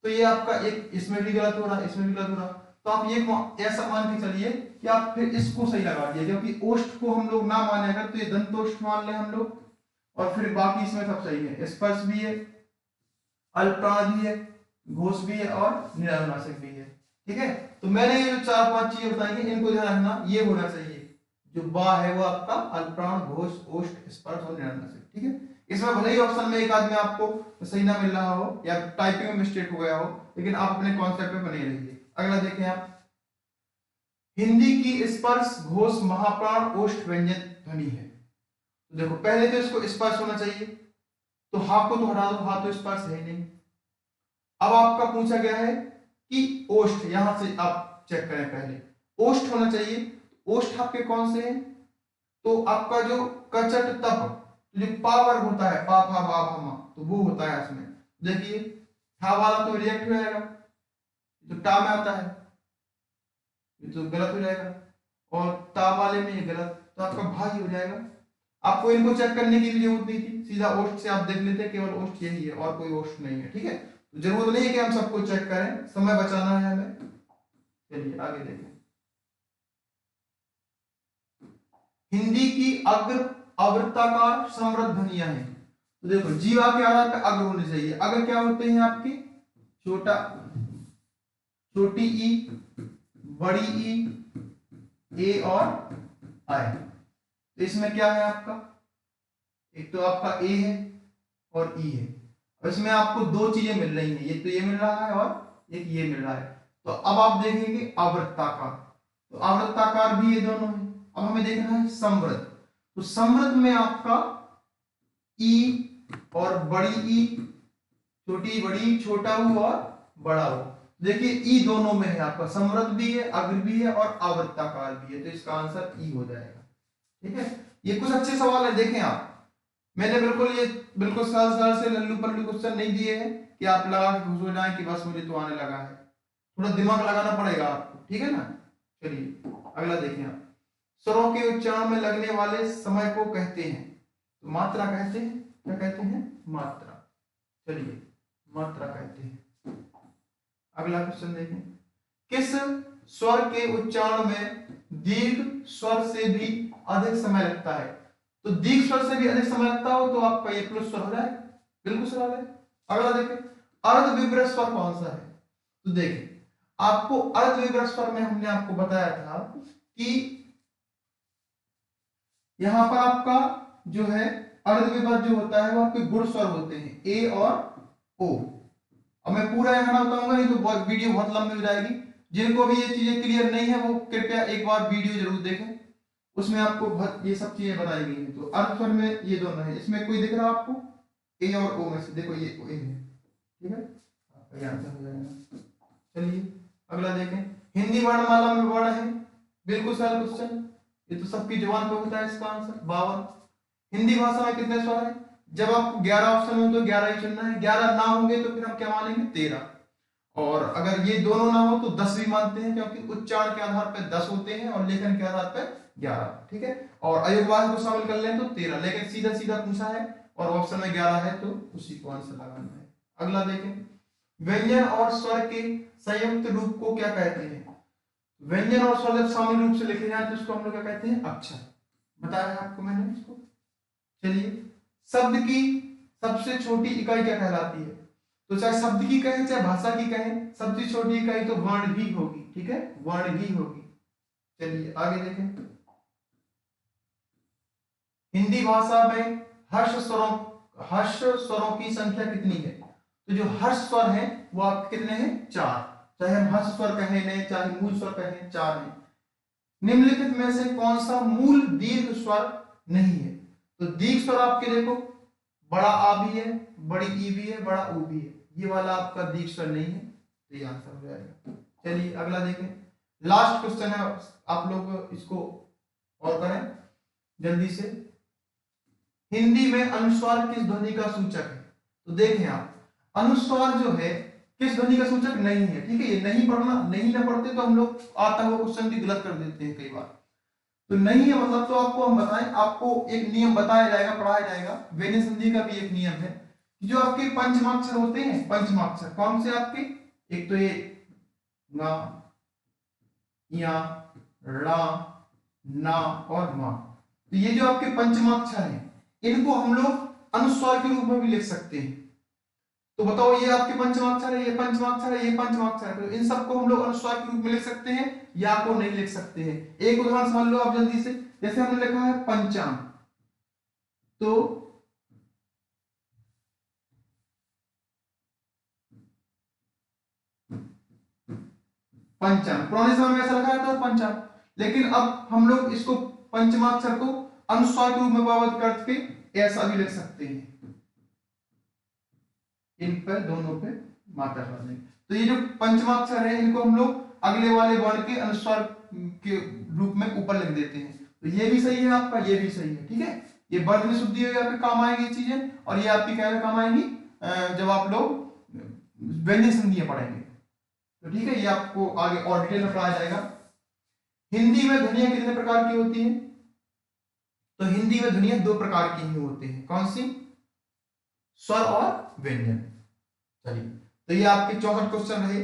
[SPEAKER 1] तो ये आपका एक इसमें भी गलत हो रहा है, इसमें भी गलत हो रहा है। तो आप ये ऐसा मान के चलिए कि आप फिर इसको सही लगा दिए, क्योंकि ओष्ठ को हम लोग ना माने अगर, तो ये दंतोष्ठ मान ले हम लोग, और फिर बाकी इसमें सब सही है, स्पर्श भी है, अल्पप्राण भी है, घोष भी है और निरानुनासिक भी है। ठीक है, तो मैंने ये जो 4-5 चीजें बताई हैं इनको ध्यान रखना, ये होना चाहिए जो बा है वो आपका अल्पप्राण, घोष, ओष्ठ, स्पर्श और निरानुनासिक। ठीक है, इसमें भले ही ऑप्शन में एक आदमी आपको सही ना मिल रहा हो या टाइपिंग में मिस्टेक हो गया हो, लेकिन आप अपने कॉन्सेप्ट में बने रहिए। अगला देखें आप, हिंदी की स्पर्श घोष महाप्राण ओष्ठ व्यंजन ध्वनि है। तो देखो पहले तो इसको स्पर्श होना चाहिए, तो हा को तो हटा दो, हा तो स्पर्श है ही नहीं। अब आपका पूछा गया है कि ओष्ठ, यहां से आप चेक करें, पहले ओष्ठ होना चाहिए। ओष्ठ आपके कौन से हैं, तो आपका जो कचट तप, तो जो पा वर्ग होता है, पा फा बा भा मा, तो वो होता है इसमें। देखिए ठा वाला तो रिजेक्ट हो जाएगा, तो टा में आता है, ये तो गलत हो जाएगा, और ता वाले में ये गलत, तो आपका भा ही हो जाएगा। आपको इनको चेक करने की भी जरूरत नहीं थी, सीधा ओष्ठ से आप देख लेते, केवल ओष्ठ यही है और कोई ओष्ठ नहीं है। ठीक है, तो जरूरत नहीं है कि हम सबको चेक करें, समय बचाना है हमें। चलिए आगे देखें, हिंदी की अग्र अवृत्ताकार समृद्ध ध्वनियां हैं। तो देखो जीवा के आधार पर अग्र होने चाहिए। अग्र क्या होते हैं आपकी, छोटा, छोटी ई, बड़ी ई, ए और आई। तो इसमें क्या है आपका, एक तो आपका ए है और ई है, और इसमें आपको 2 चीजें मिल रही हैं, एक तो ये मिल रहा है और एक ये मिल रहा है। तो अब आप देखेंगे आवृत्ताकार, तो आवृत्ताकार भी ये दोनों है। अब हमें देखना है समृद्ध, तो समृद्ध में आपका ई और बड़ी ई, छोटी बड़ी, छोटा हो और बड़ा हो। देखिए ई दोनों में है आपका, समृद्ध भी है, अग्र भी है और आवृत्ताकार भी है, तो इसका आंसर ई हो जाएगा। ठीक है, ये कुछ अच्छे सवाल है, देखें आप, मैंने बिल्कुल सरल से लल्लू पल्लू क्वेश्चन नहीं दिए हैं कि आप लगा के खुश हो जाएं कि बस मुझे तो आने लगा है, थोड़ा दिमाग लगाना पड़ेगा आपको। ठीक है ना, चलिए अगला देखें आप, स्वरों के उच्चारण में लगने वाले समय को कहते हैं, तो मात्रा कहते हैं। क्या कहते हैं, मात्रा। चलिए मात्रा कहते हैं। अगला क्वेश्चन देखें, किस स्वर के उच्चारण में दीर्घ स्वर से भी अधिक समय लगता है। तो दीर्घ स्वर से भी अधिक समय लगता हो तो आपका ये प्लस स्वर हो जाए, बिल्कुल सरल है। अगला देखें, अर्ध विभ्रत स्वर कौन सा है। तो देखें आपको अर्ध विभ्रत स्वर में हमने आपको बताया था कि यहां पर आपका जो है अर्ध विभ्रत जो होता है वो आपके गुण स्वर होते हैं, ए और ओ। अब मैं पूरा यहाँ ना बताऊंगा, नहीं तो वीडियो बहुत लंबी हो जाएगी। जिनको भी ये चीजें क्लियर नहीं है वो कृपया एक बार वीडियो जरूर देखें, उसमें आपको बहुत ये सब चीजें बताई गई हैं। तो अर्थ स्वर में ये दोनों है, इसमें कोई दिख रहा है आपको? ए और ओ में से देखो ये ए है, ठीक है, आपका आंसर हो जाएगा। चलिए अगला देखें, हिंदी वर्णमाला में वर्ण है, बिल्कुल सरल क्वेश्चन, ये तो सबकी जुबान पे होता है इसका आंसर 52। हिंदी भाषा में कितने स्वर हैं? जब आपको 11 ऑप्शन हो तो 11 ही चुनना है, 11 ना होंगे तो फिर हम क्या मानेंगे? 13। और अगर ये दोनों ना हो तो 10 भी मानते हैं, क्योंकि उच्चारण के आधार पर 10 होते हैं और लेखन के आधार पर 11, ठीक है। और अयोगवाद को शामिल कर लें तो 13, लेकिन सीधा सीधा पूछा है और ऑप्शन में 11 है तो उसी को आंसर लगाना है। अगला देखें, व्यंजन और स्वर के संयुक्त रूप को क्या कहते हैं? व्यंजन और स्वर जब शामिल रूप से लिखे जाए तो उसको हम लोग क्या कहते हैं? अक्षर। बताया है आपको मैंने इसको। चलिए, शब्द की सबसे छोटी इकाई क्या कहलाती है? तो चाहे शब्द की कहें चाहे भाषा की कहें, सबसे छोटी इकाई तो वर्ण ही होगी, ठीक है, वर्ण ही होगी। चलिए आगे देखें, हिंदी भाषा में हर्ष स्वरों की संख्या कितनी है? तो जो हर्ष स्वर है वो आपके कितने हैं? 4। चाहे हम हर्ष स्वर कहें नहीं, चाहे मूल स्वर कहें, 4 हैं। निम्नलिखित में से कौन सा मूल दीर्घ स्वर नहीं है? तो दीर्घ स्वर आपके देखो, बड़ा आ भी है, बड़ी ई भी है, बड़ा ऊ भी है, ये वाला आपका दीर्घ स्वर नहीं है, तो ये आंसर हो जाएगा। चलिए अगला देखें, लास्ट क्वेश्चन है, आप लोग इसको और करें जल्दी से। हिंदी में अनुस्वार किस ध्वनि का सूचक है? तो देखें आप, अनुस्वार जो है किस ध्वनि का सूचक नहीं है, ठीक है। ये नहीं पढ़ना, नहीं ना पढ़ते तो हम लोग आता हुआ क्वेश्चन भी गलत कर देते हैं कई बार। तो नहीं है मतलब तो आपको हम बताएं, आपको एक नियम बताया जाएगा, पढ़ाया जाएगा। व्यंजन संधि का भी एक नियम है कि जो आपके पंचमाक्षर होते हैं, पंचमाक्षर कौन से आपके? एक तो ये ना, या, रा, ना और मा। तो ये जो आपके पंचमाक्षर हैं इनको हम लोग अनुस्वार के रूप में भी लिख सकते हैं। तो बताओ, ये आपके पंचमाक्षर है, ये पंचमाक्षर है, ये पंचमाक्षर है, तो इन सबको हम लोग अनुस्वार के रूप में लिख सकते हैं या को नहीं लिख सकते हैं। एक उदाहरण समझ लो आप जल्दी से, जैसे हमने लिखा है पंचांग, तो पंचांग पुराने समय में ऐसा लिखा जाता था पंचांग, लेकिन अब हम लोग इसको पंचमाक्षर को अनुस्वार के रूप में पावत करके ऐसा भी लिख सकते हैं, इन पे दोनों पे मात्रा डाल देंगे। तो ये जो पंचमाक्षर है इनको हम लोग अगले वाले वर्ण के अनुस्वार के रूप में ऊपर लिख देते हैं। तो ये भी सही है आपका, ये भी सही है, ठीक है। ये वर्तनी शुद्धि हो पे काम आएंगी चीजें, और ये आपकी क्या काम आएंगी जब आप लोग व्यंजन संधियां पढ़ेंगे। तो ठीक है, ये आपको आगे और डिटेल में पढ़ाया जाएगा। हिंदी में ध्वनियां कितने प्रकार की होती हैं? तो हिंदी में ध्वनियां 2 प्रकार की ही होती हैं। कौन सी? स्वर और व्यंजन। चलिए, तो ये आपके 64 क्वेश्चन रहे।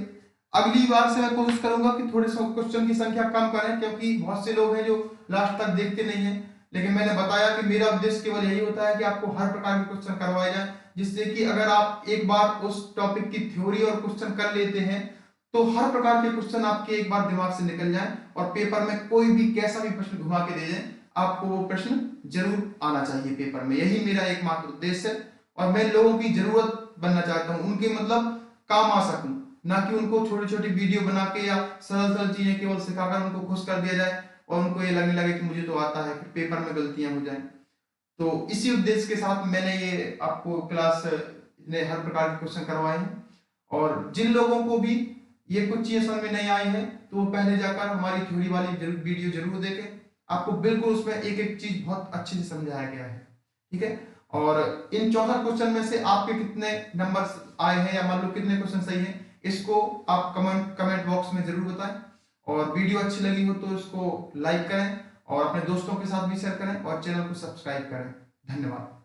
[SPEAKER 1] अगली बार से मैं कोशिश करूंगा कि थोड़े से क्वेश्चन की संख्या कम करें, क्योंकि बहुत से लोग हैं जो लास्ट तक देखते नहीं हैं। लेकिन मैंने बताया कि मेरा उद्देश्य केवल यही होता है कि आपको हर प्रकार के क्वेश्चन करवाए जाए, जिससे कि अगर आप एक बार उस टॉपिक की थ्योरी और क्वेश्चन कर लेते हैं तो हर प्रकार के क्वेश्चन आपके एक बार दिमाग से निकल जाए और पेपर में कोई भी कैसा भी प्रश्न घुमा के दे जाए, आपको वो प्रश्न जरूर आना चाहिए पेपर में। यही मेरा एकमात्र उद्देश्य है और मैं लोगों की जरूरत बनना चाहता हूं, उनके मतलब काम आ सकूं, ना कि उनको छोटी छोटी वीडियो बना के या सरल सरल चीजें केवल सिखाकर उनको खुश कर दिया जाए और उनको ये लगने लगे कि मुझे तो आता है, फिर पेपर में गलतियां हो जाएं। तो इसी उद्देश्य के साथ मैंने ये आपको क्लास ने हर प्रकार के क्वेश्चन करवाए हैं। और जिन लोगों को भी ये कुछ चीजें समझ में नहीं आई है तो वो पहले जाकर हमारी थ्योरी वाली वीडियो जरूर देखें, आपको बिल्कुल उसमें एक एक चीज बहुत अच्छे से समझाया गया है, ठीक है। और इन 64 क्वेश्चन में से आपके कितने नंबर आए हैं या मान लो कितने क्वेश्चन सही हैं, इसको आप कमेंट बॉक्स में जरूर बताएं। और वीडियो अच्छी लगी हो तो इसको लाइक करें और अपने दोस्तों के साथ भी शेयर करें और चैनल को सब्सक्राइब करें। धन्यवाद।